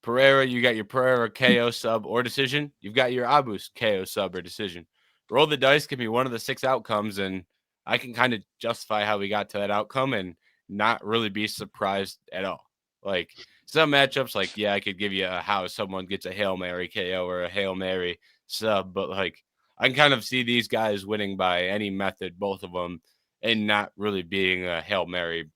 Pereira, you got your Pereira KO sub or decision. You've got your Abus KO sub or decision. Roll the dice, give me one of the 6 outcomes, and I can kind of justify how we got to that outcome and not really be surprised at all. Like some matchups, like, yeah, I could give you how someone gets a Hail Mary KO or a Hail Mary sub, but like I can kind of see these guys winning by any method, both of them, and not really being a Hail Mary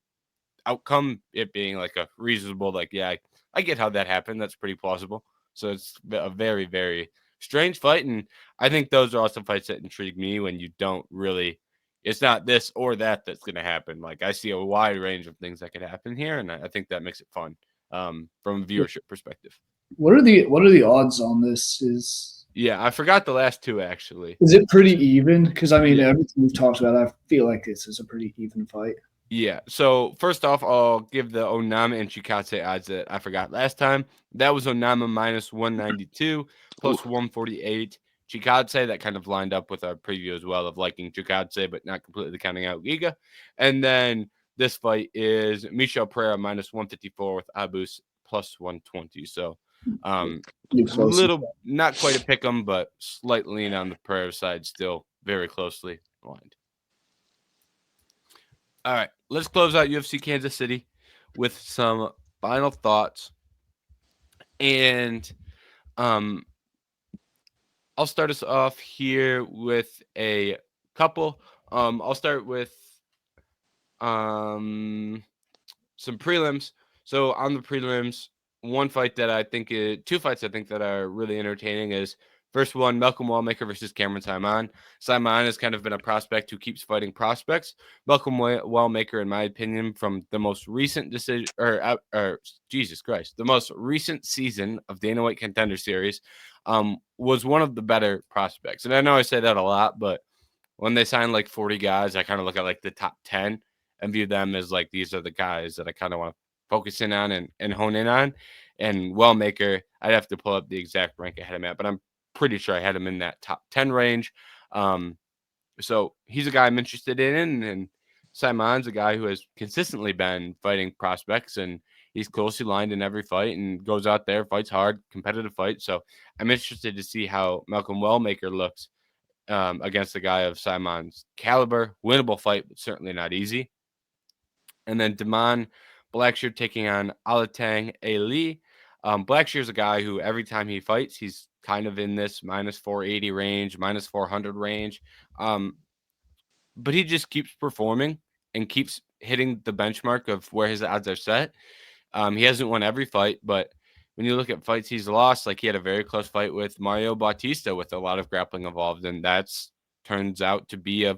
outcome, it being like a reasonable, like, yeah, I get how that happened. That's pretty plausible. So it's a very, very strange fight. And I think those are also fights that intrigue me when you don't really, it's not this or that that's going to happen. Like I see a wide range of things that could happen here. And I think that makes it fun from a viewership perspective. What are the odds on this? Yeah, I forgot the last 2 actually. Is it pretty even? Because I mean, Yeah. everything we've talked about, I feel like this is a pretty even fight. Yeah. So first off, I'll give the Onama and Chikadze odds that I forgot last time. That was Onama minus 192 plus 148. Chikadze, that kind of lined up with our preview as well of liking Chikadze, but not completely counting out Giga. And then this fight is Michel Pereira minus 154 with Abus plus 120. So little, not quite a pick 'em, but slight lean on the Pereira side, still very closely aligned. All right, let's close out UFC Kansas City with some final thoughts. And I'll start us off here with a couple. I'll start with some prelims. So on the prelims, two fights I think that are really entertaining is first one, Malcolm Wallmaker versus Cameron Simon. Simon has kind of been a prospect who keeps fighting prospects. Malcolm Wallmaker, in my opinion, from the most recent decision, or Jesus Christ, the most recent season of Dana White Contender Series, was one of the better prospects. And I know I say that a lot, but when they sign like 40 guys, I kind of look at like the top 10 and view them as like these are the guys that I kind of want to focus in on and hone in on. And Wellmaker, I'd have to pull up the exact rank I had him at, but I'm pretty sure I had him in that top 10 range. So he's a guy I'm interested in, and Simon's a guy who has consistently been fighting prospects, and he's closely lined in every fight and goes out there, fights hard, competitive fight. So I'm interested to see how Malcolm Wellmaker looks against a guy of Simon's caliber. Winnable fight, but certainly not easy. And then Damon Blackshear taking on Alatang Ali. Blackshear's a guy who every time he fights, he's kind of in this minus 480 range, minus 400 range. But he just keeps performing and keeps hitting the benchmark of where his odds are set. He hasn't won every fight, but when you look at fights he's lost, like he had a very close fight with Mario Bautista with a lot of grappling involved, and that's turns out to be a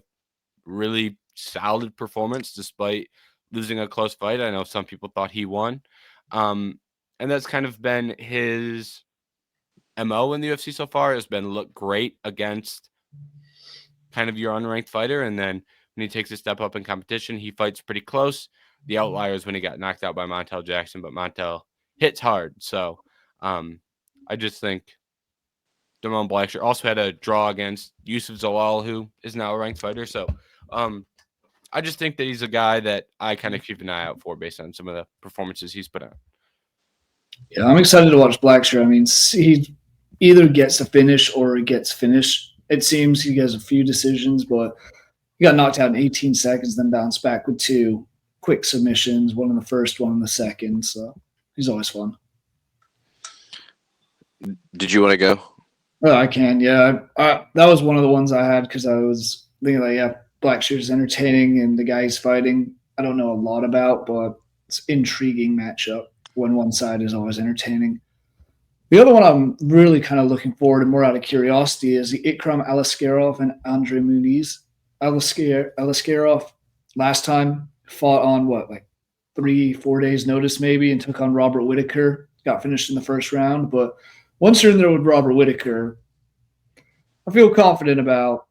really solid performance despite losing a close fight. I know some people thought he won. And that's kind of been his MO in the UFC so far, has been look great against kind of your unranked fighter, and then when he takes a step up in competition, he fights pretty close. The outlier is when he got knocked out by Montel Jackson, but Montel hits hard. So I just think Damon Blackshear also had a draw against Yusuf Zalal, who is now a ranked fighter. So I just think that he's a guy that I kind of keep an eye out for based on some of the performances he's put on. Yeah, I'm excited to watch Blackshear. I mean, he either gets a finish or he gets finished. It seems he has a few decisions, but he got knocked out in 18 seconds, then bounced back with two quick submissions, one in the first, one in the second. So he's always fun. Did you want to go? Oh, I can, yeah. That was one of the ones I had because I was thinking like, yeah, Blackshear's entertaining, and the guy he's fighting, I don't know a lot about, but it's intriguing matchup when one side is always entertaining. The other one I'm really kind of looking forward to more out of curiosity is the Ikram Aliskerov and Andre Muniz. Aliskerov last time fought on like 3-4 days notice maybe and took on Robert Whittaker. Got finished in the first round, but once you're in there with Robert Whittaker, I feel confident about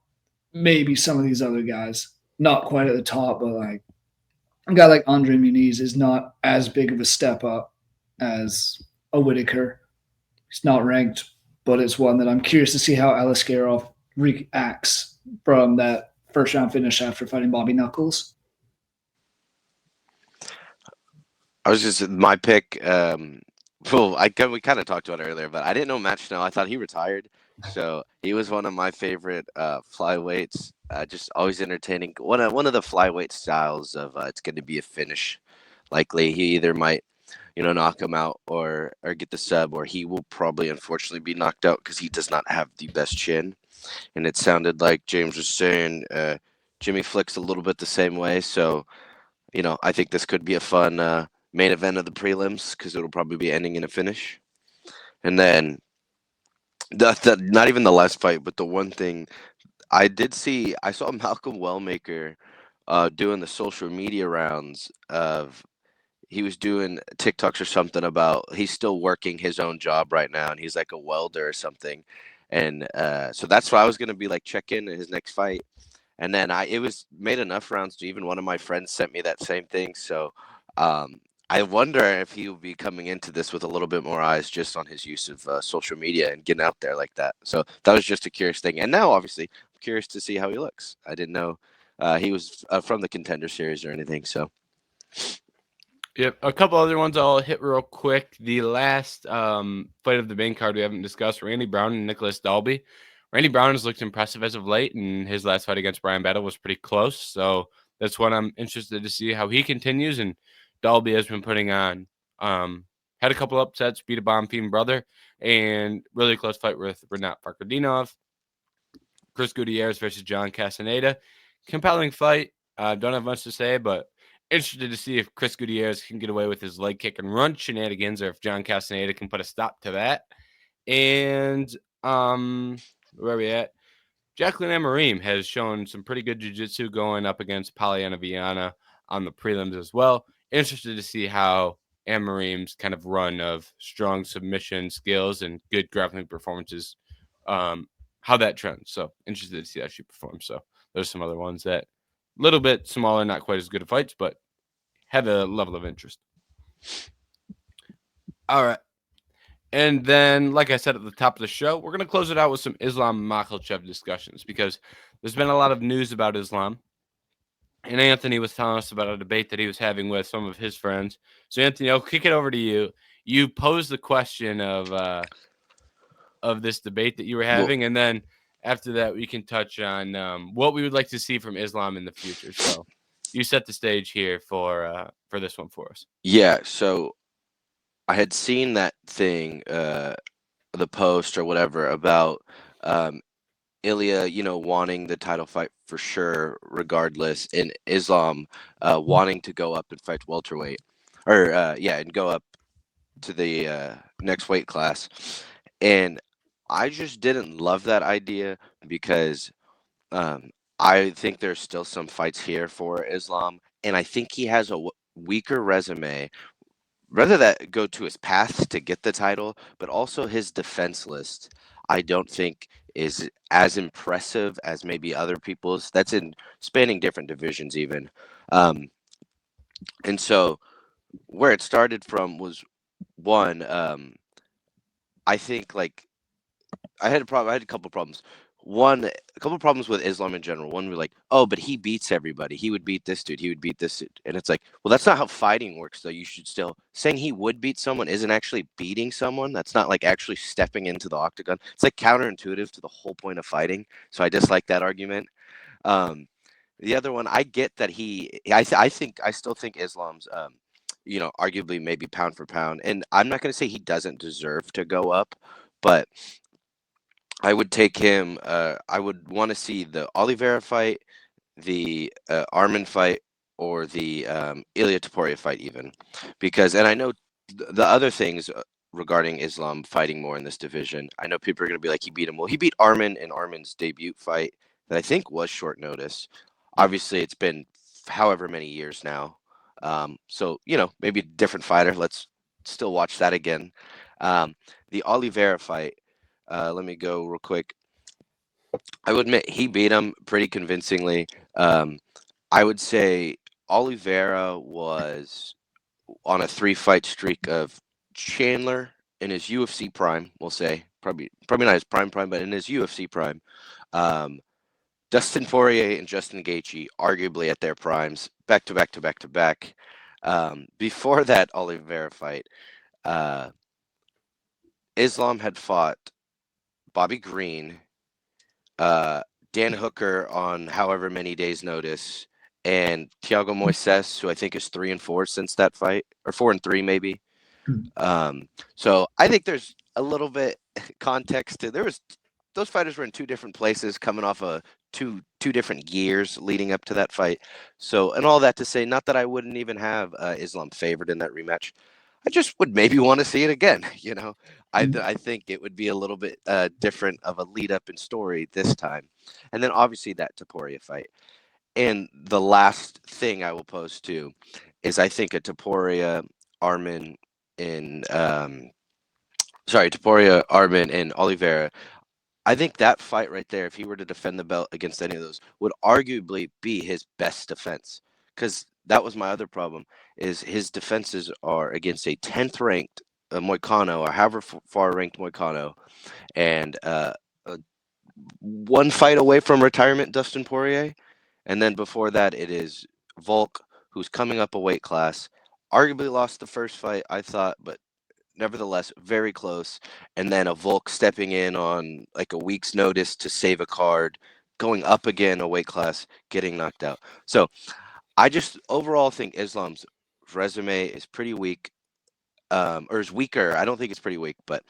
maybe some of these other guys. Not quite at the top, but like a guy like Andre Muniz is not as big of a step up as a Whittaker. He's not ranked, but it's one that I'm curious to see how Aliskerov reacts from that first round finish after fighting Bobby Knuckles. I was just my pick. We kind of talked about it earlier, but I didn't know Matt Schnell. I thought he retired, so he was one of my favorite flyweights. Just always entertaining. One of the flyweight styles of it's going to be a finish. Likely, he either might knock him out or get the sub, or he will probably unfortunately be knocked out because he does not have the best chin. And it sounded like James was saying Jimmy Flick's a little bit the same way. So, I think this could be a fun main event of the prelims because it'll probably be ending in a finish. And then not even the last fight, but the one thing I saw Malcolm Wellmaker doing the social media rounds of he was doing TikToks or something about he's still working his own job right now, and he's like a welder or something. And so that's why I was going to be like check in at his next fight. And then it was made enough rounds to even one of my friends sent me that same thing. So I wonder if he will be coming into this with a little bit more eyes just on his use of social media and getting out there like that. So that was just a curious thing. And now, obviously, I'm curious to see how he looks. I didn't know he was from the Contender Series or anything. So. Yep, a couple other ones I'll hit real quick. The last fight of the main card we haven't discussed, Randy Brown and Nicholas Dalby. Randy Brown has looked impressive as of late, and his last fight against Brian Battle was pretty close. So that's one I'm interested to see how he continues. And Dalby has been putting on. Had a couple upsets, beat a bomb fiend brother, and really close fight with Renat Farkadinov. Chris Gutierrez versus John Castaneda. compelling fight. Don't have much to say, but interested to see if Chris Gutierrez can get away with his leg kick and run shenanigans, or if John Castaneda can put a stop to that. And where are we at? Jacqueline Amarim has shown some pretty good jiu-jitsu going up against Polyana Viana on the prelims as well. Interested to see how Amarim's kind of run of strong submission skills and good grappling performances, how that trends. So interested to see how she performs. So there's some other ones that a little bit smaller, not quite as good at fights, but have a level of interest. All right. And then, like I said at the top of the show, we're going to close it out with some Islam Makhachev discussions because there's been a lot of news about Islam. And Anthony was telling us about a debate that he was having with some of his friends. So, Anthony, I'll kick it over to you. You posed the question of this debate that you were having, and then after that, we can touch on what we would like to see from Islam in the future. So, you set the stage here for this one for us. Yeah, so I had seen that thing, the post or whatever about Ilya, wanting the title fight for sure, regardless, and Islam wanting to go up and fight welterweight, or and go up to the next weight class. And I just didn't love that idea because I think there's still some fights here for Islam, and I think he has a weaker resume. Rather that go to his path to get the title, but also his defense list, I don't think is as impressive as maybe other people's. That's in spanning different divisions even. And so where it started from was one, I think like I had a couple problems. One, a couple problems with Islam in general. One, we're like, oh, but he beats everybody. He would beat this dude. He would beat this dude. And it's like, well, that's not how fighting works, though. You should still saying he would beat someone isn't actually beating someone. That's not like actually stepping into the octagon. It's like counterintuitive to the whole point of fighting. So I dislike that argument. The other one, I get that I still think Islam's, arguably maybe pound for pound. And I'm not going to say he doesn't deserve to go up, but I would take him. I would want to see the Oliveira fight, the Arman fight, or the Ilia Topuria fight, even because. And I know the other things regarding Islam fighting more in this division. I know people are going to be like, he beat him. Well, he beat Arman in Arman's debut fight that I think was short notice. Obviously, it's been however many years now. So maybe a different fighter. Let's still watch that again. The Oliveira fight. Let me go real quick. I would admit he beat him pretty convincingly. I would say Oliveira was on a 3-fight streak of Chandler in his UFC prime. We'll say probably not his prime, but in his UFC prime. Dustin Poirier and Justin Gaethje, arguably at their primes, back to back to back to back. Before that Oliveira fight, Islam had fought Bobby Green, Dan Hooker on however many days' notice, and Thiago Moises, who I think is 3-4 since that fight, or 4-3 maybe. So I think there's a little bit context to those fighters were in 2 different places, coming off of two different years leading up to that fight. So, and all that to say, not that I wouldn't even have Islam favored in that rematch. I just would maybe want to see it again. I think it would be a little bit different of a lead up in story this time. And then obviously that Topuria fight. And the last thing I will pose to is I think a Topuria Arman and Oliveira. I think that fight right there, if he were to defend the belt against any of those, would arguably be his best defense. Because that was my other problem, is his defenses are against a 10th ranked Moicano, or however far ranked Moicano, and one fight away from retirement, Dustin Poirier. And then before that, it is Volk, who's coming up a weight class. Arguably lost the first fight, I thought, but nevertheless very close. And then a Volk stepping in on like a week's notice to save a card, going up again a weight class, getting knocked out. So I just overall think Islam's resume is pretty weak. or is weaker. I don't think it's pretty weak, but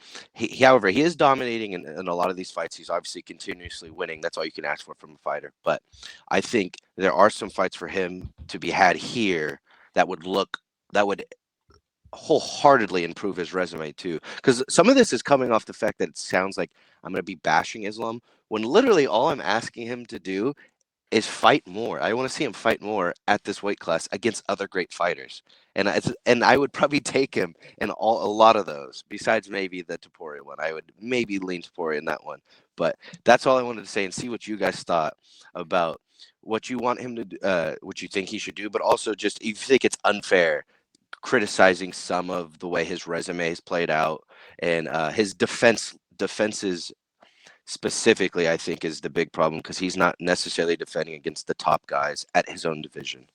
however, he is dominating in a lot of these fights. He's obviously continuously winning. That's all you can ask for from a fighter. But I think there are some fights for him to be had here that would wholeheartedly improve his resume too. Because some of this is coming off the fact that it sounds like I'm going to be bashing Islam, when literally all I'm asking him to do is fight more. I want to see him fight more at this weight class against other great fighters, and I would probably take him in a lot of those. Besides maybe the Topuria one, I would maybe lean Topuria in that one. But that's all I wanted to say, and see what you guys thought about what you want him to do, what you think he should do, but also just if you think it's unfair criticizing some of the way his resume is played out, and his defenses specifically, I think, is the big problem, because he's not necessarily defending against the top guys at his own division.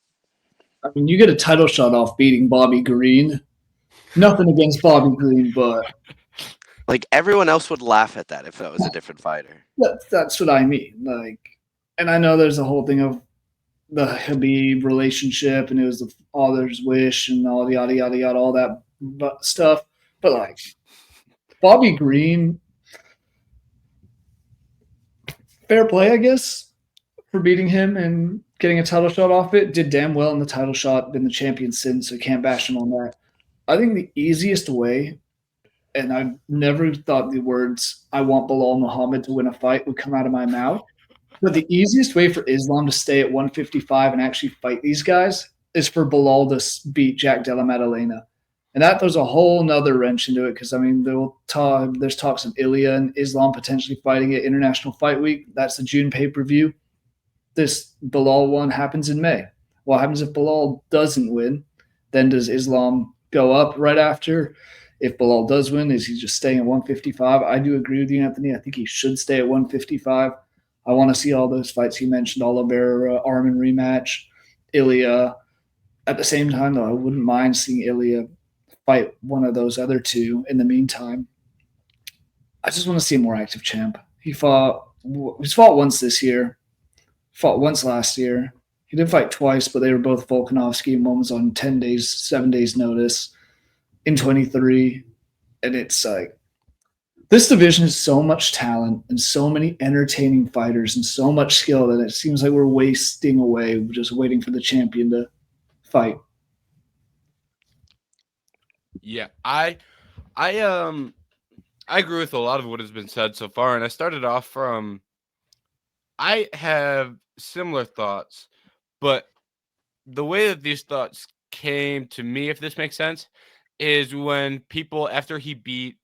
I mean, you get a title shot off beating Bobby Green. Nothing against Bobby Green, but like, everyone else would laugh at that if that was a different fighter. that's what I mean. Like, and I know there's a whole thing of the Khabib relationship, and it was the father's wish, and all the yada yada yada, all that stuff. But like, Bobby Green, fair play, I guess, for beating him and getting a title shot off it. Did damn well in the title shot, been the champion since, so can't bash him on that. I think the easiest way, and I've never thought the words "I want Bilal Muhammad to win a fight" would come out of my mouth, but the easiest way for Islam to stay at 155 and actually fight these guys is for Bilal to beat Jack Della Maddalena. And that throws a whole nother wrench into it, because, I mean, there's talks of Ilya and Islam potentially fighting at International Fight Week. That's the June pay-per-view. This Bilal one happens in May. What happens if Bilal doesn't win? Then does Islam go up right after? If Bilal does win, is he just staying at 155? I do agree with you, Anthony. I think he should stay at 155. I want to see all those fights you mentioned, Oliveira, Arman rematch, Ilya. At the same time, though, I wouldn't mind seeing Ilya fight one of those other two in the meantime. I just want to see a more active champ. He's fought once this year, fought once last year. He did fight twice, but they were both Volkanovski, and one was on 7 days notice in 23. And it's like, this division has so much talent and so many entertaining fighters and so much skill that it seems like we're wasting away just waiting for the champion to fight. Yeah, I agree with a lot of what has been said so far, and I started off from I have similar thoughts, but the way that these thoughts came to me, if this makes sense, is when people, after he beat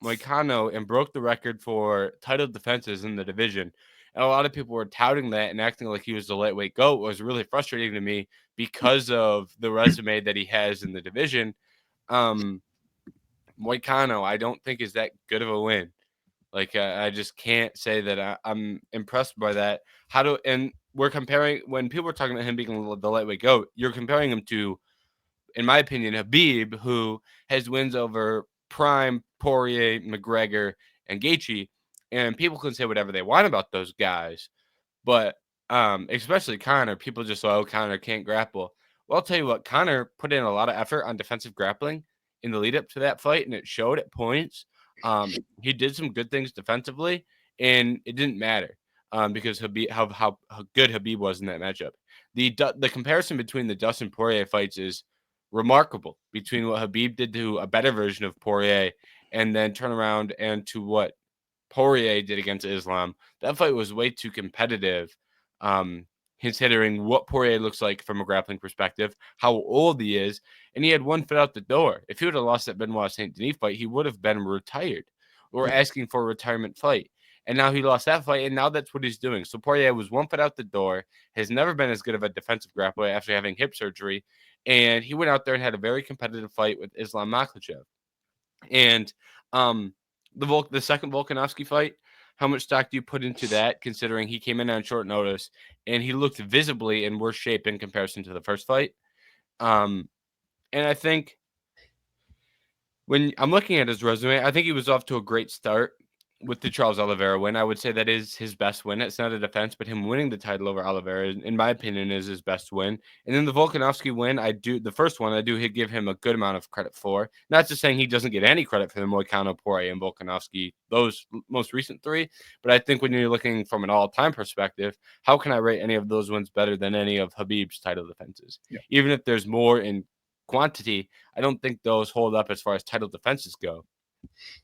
Moicano and broke the record for title defenses in the division, and a lot of people were touting that and acting like he was the lightweight GOAT, was really frustrating to me because of the resume that he has in the division. Moicano, I don't think is that good of a win. Like, I just can't say that I'm impressed by that. And we're comparing, when people are talking about him being the lightweight GOAT, you're comparing him to, in my opinion, Khabib, who has wins over Prime, Poirier, McGregor, and Gaethje. And people can say whatever they want about those guys, but especially Conor, people just say, oh, Conor can't grapple. Well, I'll tell you what, Conor put in a lot of effort on defensive grappling in the lead up to that fight, and it showed at points. He did some good things defensively, and it didn't matter because Khabib, how good Khabib was in that matchup. The comparison between the Dustin Poirier fights is remarkable, between what Khabib did to a better version of Poirier and then turn around and to what Poirier did against Islam. That fight was way too competitive, considering what Poirier looks like from a grappling perspective, how old he is, and he had one foot out the door. If he would have lost that Benoit Saint Denis fight, he would have been retired or asking for a retirement fight. And now he lost that fight, and now that's what he's doing. So Poirier was 1 foot out the door, has never been as good of a defensive grappler after having hip surgery, and he went out there and had a very competitive fight with Islam Makhachev. And the second Volkanovski fight, how much stock do you put into that, considering he came in on short notice and he looked visibly in worse shape in comparison to the first fight? And I think when I'm looking at his resume, I think he was off to a great start. with the Charles Oliveira win, I would say that is his best win. It's not a defense, but him winning the title over Oliveira, in my opinion, is his best win. And then the Volkanovski win, the first one, I do give him a good amount of credit for. Not just saying he doesn't get any credit for the Moicano, Poirier, and Volkanovski, those most recent three, but I think when you're looking from an all-time perspective, how can I rate any of those wins better than any of Khabib's title defenses? Yeah. Even if there's more in quantity, I don't think those hold up as far as title defenses go.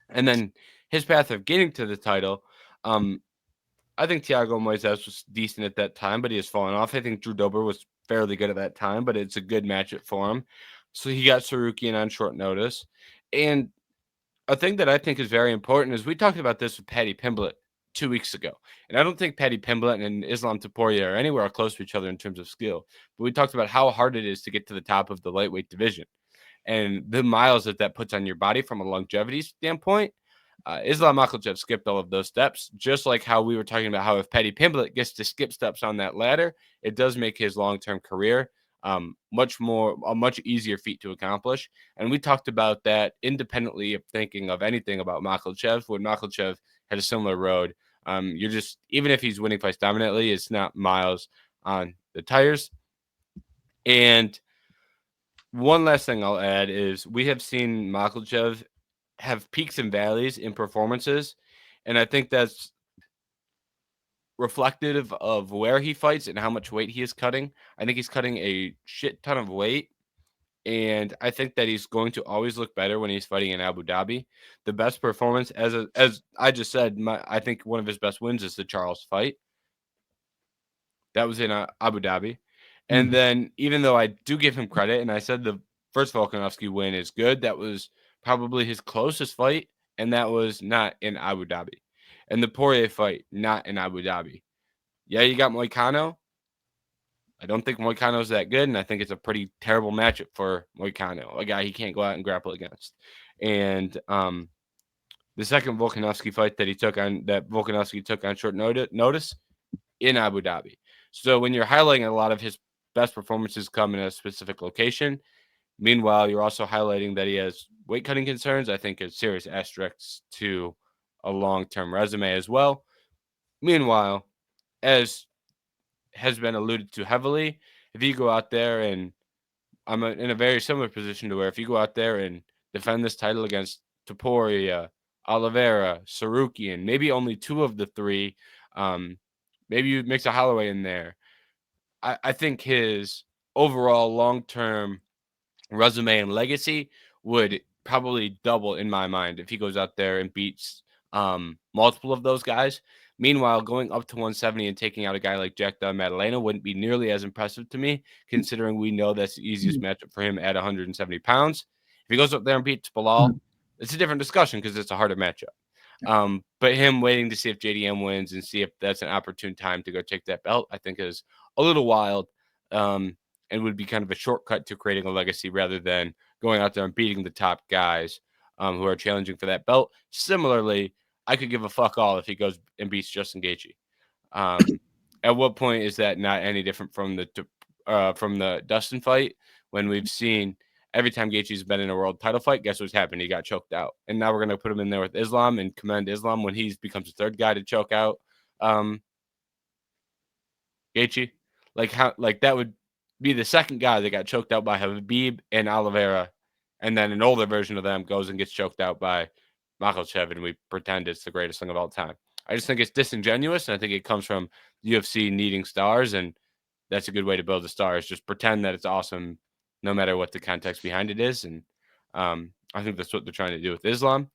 And then his path of getting to the title, I think Thiago Moises was decent at that time, but he has fallen off. I think Drew Dober was fairly good at that time, but it's a good matchup for him. So he got Sarukian on short notice. And a thing that I think is very important is we talked about this with Paddy Pimblett 2 weeks ago. And I don't think Paddy Pimblett and Islam Taporia are anywhere close to each other in terms of skill. But we talked about how hard it is to get to the top of the lightweight division and the miles that puts on your body from a longevity standpoint. Islam Makhachev skipped all of those steps, just like how we were talking about how if Paddy Pimblett gets to skip steps on that ladder, it does make his long-term career a much easier feat to accomplish. And we talked about that independently of thinking of anything about Makhachev. When Makhachev had a similar road, even if he's winning fights dominantly, it's not miles on the tires. And one last thing I'll add is we have seen Makhachev have peaks and valleys in performances, and I think that's reflective of where he fights and how much weight he is cutting. I think he's cutting a shit ton of weight, and I think that he's going to always look better when he's fighting in Abu Dhabi. The best performance, as I just said, I think one of his best wins is the Charles fight. That was in Abu Dhabi. And then even though I do give him credit, and I said the first Volkanovski win is good, that was probably his closest fight, and that was not in Abu Dhabi. And the Poirier fight, not in Abu Dhabi. Yeah, you got Moicano. I don't think Moicano's that good, and I think it's a pretty terrible matchup for Moicano, a guy he can't go out and grapple against. And the second Volkanovski fight that Volkanovski took on short notice in Abu Dhabi. So when you're highlighting a lot of his best performances come in a specific location, meanwhile, you're also highlighting that he has weight cutting concerns. I think it's serious asterisks to a long-term resume as well. Meanwhile, as has been alluded to heavily, if you go out there and I'm in a very similar position to where if you go out there and defend this title against Topuria, Oliveira, Sarukian, maybe only two of the three, maybe you mix a Holloway in there. I think his overall long-term resume and legacy would probably double in my mind if he goes out there and beats multiple of those guys. Meanwhile, going up to 170 and taking out a guy like Jack Della Maddalena wouldn't be nearly as impressive to me, considering we know that's the easiest matchup for him at 170 pounds. If he goes up there and beats Bilal, it's a different discussion because it's a harder matchup. But him waiting to see if JDM wins and see if that's an opportune time to go take that belt, I think is a little wild and would be kind of a shortcut to creating a legacy rather than going out there and beating the top guys who are challenging for that belt. Similarly, I could give a fuck all if he goes and beats Justin Gaethje. At what point is that not any different from the Dustin fight when we've seen every time Gaethje's been in a world title fight, guess what's happened? He got choked out. And now we're going to put him in there with Islam and commend Islam when he becomes the third guy to choke out Gaethje. Like that would be the second guy that got choked out by Khabib and Oliveira. And then an older version of them goes and gets choked out by Makhachev, and we pretend it's the greatest thing of all time. I just think it's disingenuous, and I think it comes from UFC needing stars, and that's a good way to build a star is just pretend that it's awesome no matter what the context behind it is. And I think that's what they're trying to do with Islam.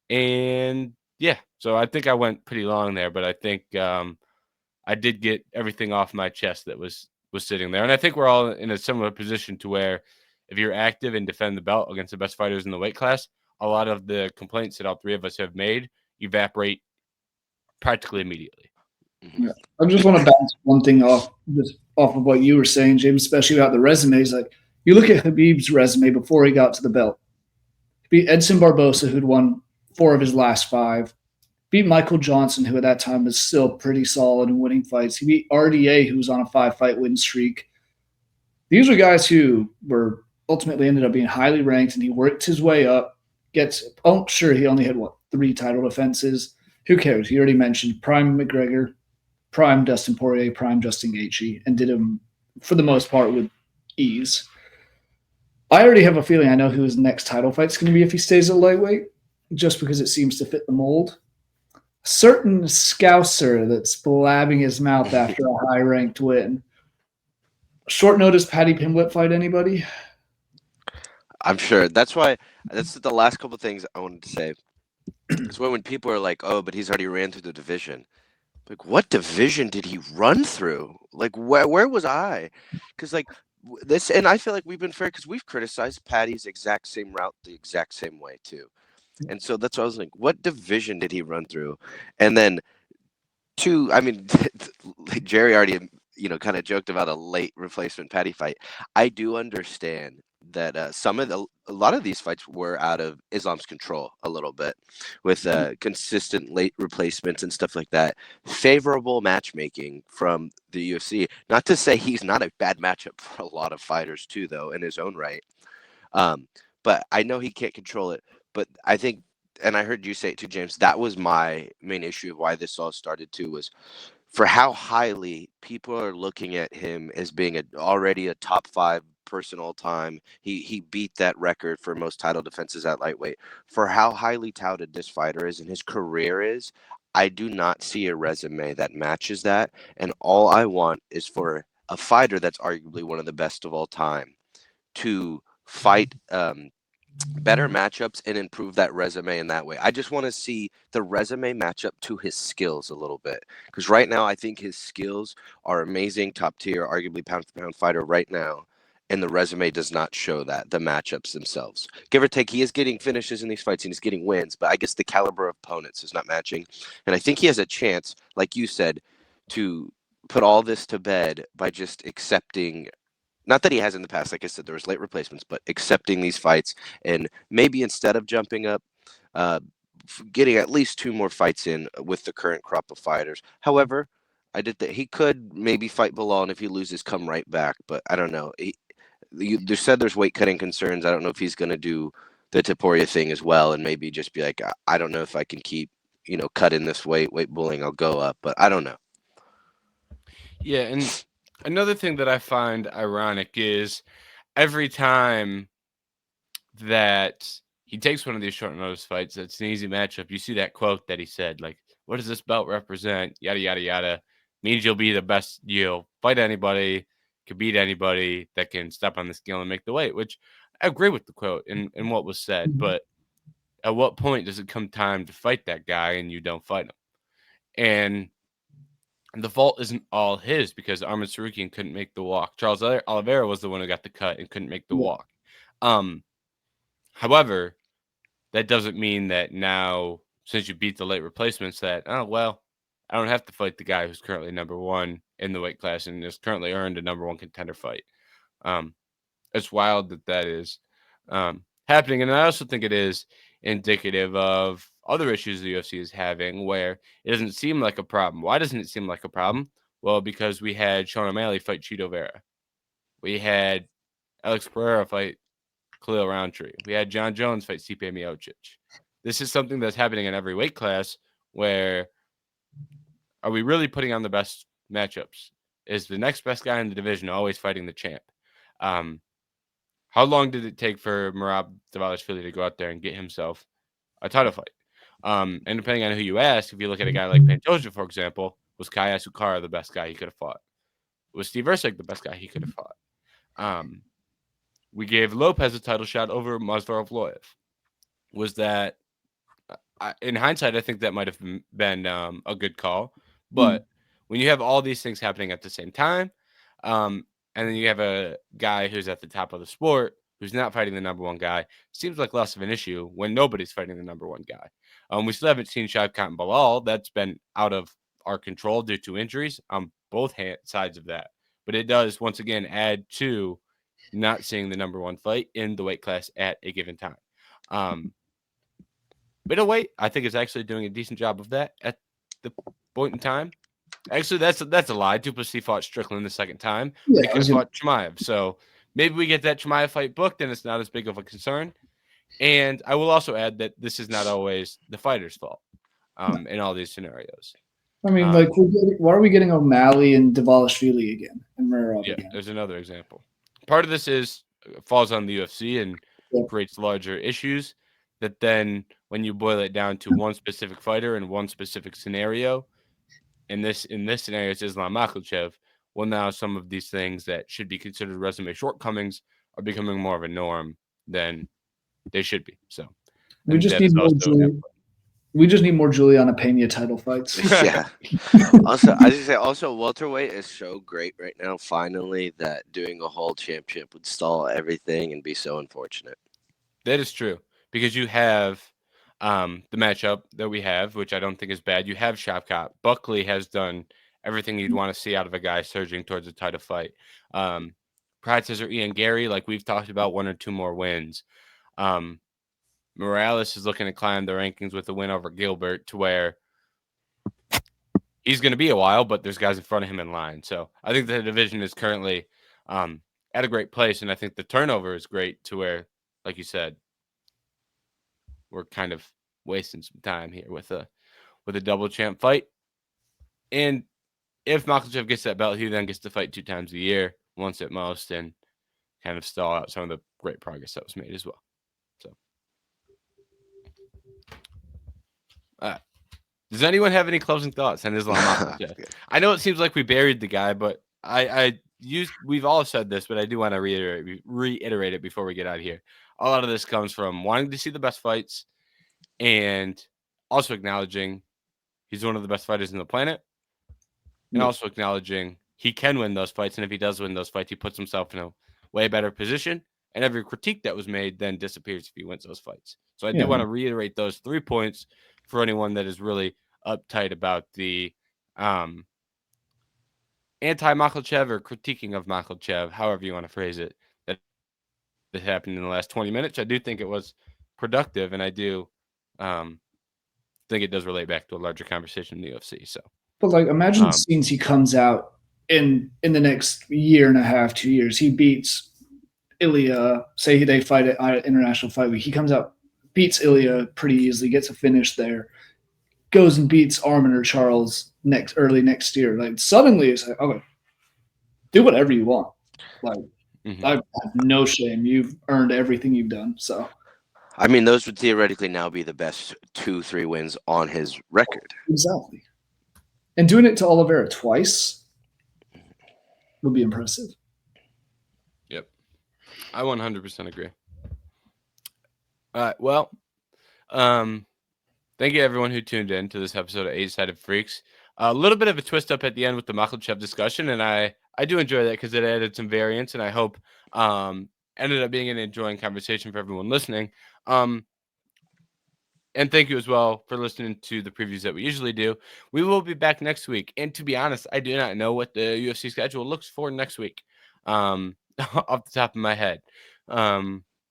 And yeah, so I think I went pretty long there, but I think I did get everything off my chest that was sitting there. And I think we're all in a similar position to where if you're active and defend the belt against the best fighters in the weight class, a lot of the complaints that all three of us have made evaporate practically immediately. Yeah. I just want to bounce one thing off of what you were saying, James, especially about the resumes. Like you look at Khabib's resume before he got to the belt. He beat Edson Barbosa, who'd won 4 of his last 5. Beat Michael Johnson, who at that time was still pretty solid in winning fights. He beat RDA, who was on a 5-fight win streak. These were guys who were ultimately ended up being highly ranked, and he worked his way up. He only had 3 title defenses. who cares? You already mentioned prime McGregor, prime Dustin Poirier, prime Justin Gaethje, and did him for the most part with ease. I already have a feeling I know who his next title fight's going to be if he stays at lightweight, just because it seems to fit the mold. A certain Scouser that's blabbing his mouth after a high-ranked win. Short notice Paddy Pimblett fight anybody? I'm sure. That's the last couple of things I wanted to say. It's when people are like, "Oh, but he's already ran through the division." Like, what division did he run through? Like, where was I? Because like this, and I feel like we've been fair because we've criticized Paddy's exact same route the exact same way too. And so that's why I was like, what division did he run through? And then two, I mean, like Jerry already, kind of joked about a late replacement Paddy fight. I do understand that a lot of these fights were out of Islam's control a little bit with consistent late replacements and stuff like that. Favorable matchmaking from the UFC. Not to say he's not a bad matchup for a lot of fighters too, though, in his own right. But I know he can't control it. But I think, and I heard you say it too, James, that was my main issue of why this all started too, was for how highly people are looking at him as being already a top 5 person all time. He beat that record for most title defenses at lightweight. For how highly touted this fighter is and his career is, I do not see a resume that matches that. And all I want is for a fighter that's arguably one of the best of all time to fight better matchups and improve that resume in that way. I just want to see the resume match up to his skills a little bit, because right now I think his skills are amazing, top tier, arguably pound for pound fighter right now, and the resume does not show that, the matchups themselves. Give or take, he is getting finishes in these fights and he's getting wins, but I guess the caliber of opponents is not matching. And I think he has a chance, like you said, to put all this to bed by just accepting. Not that he has in the past, like I said, there was late replacements, but accepting these fights and maybe instead of jumping up, getting at least 2 more fights in with the current crop of fighters. However, I did that. He could maybe fight Bilal, and if he loses, come right back. But I don't know. They said there's weight cutting concerns. I don't know if he's going to do the Taporia thing as well, and maybe just be like, I don't know if I can keep, cutting this weight bullying. I'll go up, but I don't know. Yeah, and another thing that I find ironic is every time that he takes one of these short notice fights, that's an easy matchup. You see that quote that he said, like, what does this belt represent? Yada, yada, yada. Means you'll be the best, you'll fight anybody, can beat anybody that can step on the scale and make the weight, which I agree with the quote and what was said. But at what point does it come time to fight that guy and you don't fight him? And the fault isn't all his because Arman Sarukian couldn't make the walk. Charles Oliveira was the one who got the cut and couldn't make the walk. However, that doesn't mean that now, since you beat the late replacements, that, oh, well, I don't have to fight the guy who's currently number 1 in the weight class and has currently earned a number 1 contender fight. It's wild that is happening. And I also think it is indicative of other issues the UFC is having where it doesn't seem like a problem. Why doesn't it seem like a problem? Well, because we had Sean O'Malley fight Chito Vera. We had Alex Pereira fight Khalil Roundtree. We had John Jones fight Stipe Miocic. This is something that's happening in every weight class where are we really putting on the best matchups? Is the next best guy in the division always fighting the champ? How long did it take for Merab Dvalishvili to go out there and get himself a title fight? And depending on who you ask, if you look at a guy like Pantoja, for example, was Kai Asukara the best guy he could have fought? Was Steve Erceg the best guy he could have fought? We gave Lopez a title shot over Masvidal Evloev. Was that, in hindsight, I think that might have been a good call. But when you have all these things happening at the same time, and then you have a guy who's at the top of the sport who's not fighting the number 1 guy, seems like less of an issue when nobody's fighting the number 1 guy. We still haven't seen Shavkat and Bilal. That's been out of our control due to injuries on both sides of that. But it does, once again, add to not seeing the number 1 fight in the weight class at a given time. Middleweight, I think, is actually doing a decent job of that at the point in time. Actually, that's a lie. Duplessis fought Strickland the second time. Yeah, They could have fought Chimaev. So maybe we get that Chimaev fight booked and it's not as big of a concern. And I will also add that this is not always the fighter's fault. in all these scenarios. I mean, like, why are we getting O'Malley and Dvalishvili again and Murad Yeah, again? there's another example. Part of this falls on the UFC and creates larger issues that then when you boil it down to one specific fighter and one specific scenario, in this scenario it's Islam Makhachev, well, now some of these things that should be considered resume shortcomings are becoming more of a norm than they should be. So we just need more Juliana Pena title fights. Yeah. Also, I just say welterweight is so great right now. Finally, that doing a whole championship would stall everything and be so unfortunate. That is true because you have the matchup that we have, which I don't think is bad. You have Shavkat. Buckley has done everything you'd want to see out of a guy surging towards a title fight. Prates or Garry, like we've talked about, 1 or 2 more wins. Morales is looking to climb the rankings with a win over Gilbert to where he's going to be a while, but there's guys in front of him in line. So I think the division is currently at a great place, and I think the turnover is great to where, like you said, we're kind of wasting some time here with a double champ fight. And if Makhachev gets that belt, he then gets to fight 2 times a year, once at most, and kind of stall out some of the great progress that was made as well. So, does anyone have any closing thoughts on Islam Makhachev? I know it seems like we buried the guy, but we've all said this, but I do want to reiterate it before we get out of here. A lot of this comes from wanting to see the best fights and also acknowledging he's one of the best fighters on the planet and also acknowledging he can win those fights. And if he does win those fights, he puts himself in a way better position. And every critique that was made then disappears if he wins those fights. So I do want to reiterate those 3 points for anyone that is really uptight about the anti-Makhachev or critiquing of Makhachev, however you want to phrase it, that happened in the last 20 minutes. I do think it was productive, and I do think it does relate back to a larger conversation in the UFC. So, but like, imagine the scenes he comes out in the next year and a half, 2 years. He beats Ilya. Say they fight at International Fight Week. He comes out, beats Ilya pretty easily, gets a finish there, goes and beats Armin or Charles early next year. Like, suddenly it's like, okay, do whatever you want. Like, I have no shame. You've earned everything you've done. So, I mean, those would theoretically now be the best 2-3 wins on his record. Exactly. And doing it to Oliveira twice would be impressive. Yep. I 100% agree. All right. Well, thank you everyone who tuned in to this episode of 8-Sided Freaks. A little bit of a twist up at the end with the Makhachev discussion, and I do enjoy that because it added some variance, and I hope ended up being an enjoying conversation for everyone listening. And thank you as well for listening to the previews that we usually do. We will be back next week. And to be honest, I do not know what the UFC schedule looks for next week off the top of my head.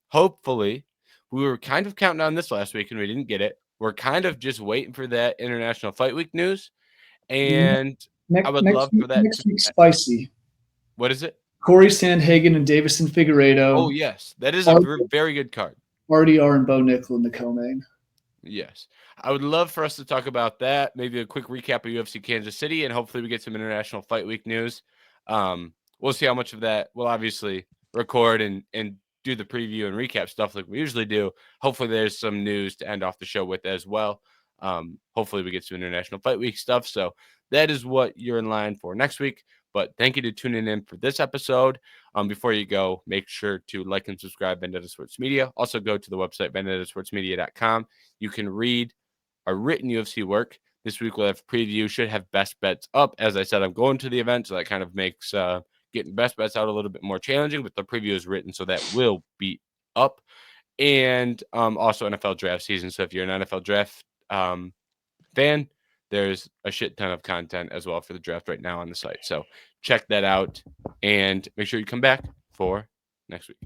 Hopefully, we were kind of counting on this last week and we didn't get it. We're kind of just waiting for that International Fight Week news. And I would love for that. Next week's spicy. What is it? Corey Sandhagen and Davison Figueiredo. Oh, yes. That is a very good card. RDR and Bo Nickel in the co-main. Yes. I would love for us to talk about that. Maybe a quick recap of UFC Kansas City, and hopefully we get some International Fight Week news. We'll see how much of that we'll obviously record and do the preview and recap stuff like we usually do. Hopefully there's some news to end off the show with as well. Hopefully we get some International Fight Week stuff. So that is what you're in line for next week. But thank you to tuning in for this episode. Before you go, make sure to like and subscribe Vendetta Sports Media. Also go to the website, vendettasportsmedia.com. You can read our written UFC work. This week we'll have preview, should have best bets up. As I said, I'm going to the event, so that kind of makes getting best bets out a little bit more challenging, but the preview is written, so that will be up. And also NFL draft season. So if you're an NFL draft fan, there's a shit ton of content as well for the draft right now on the site. So check that out and make sure you come back for next week.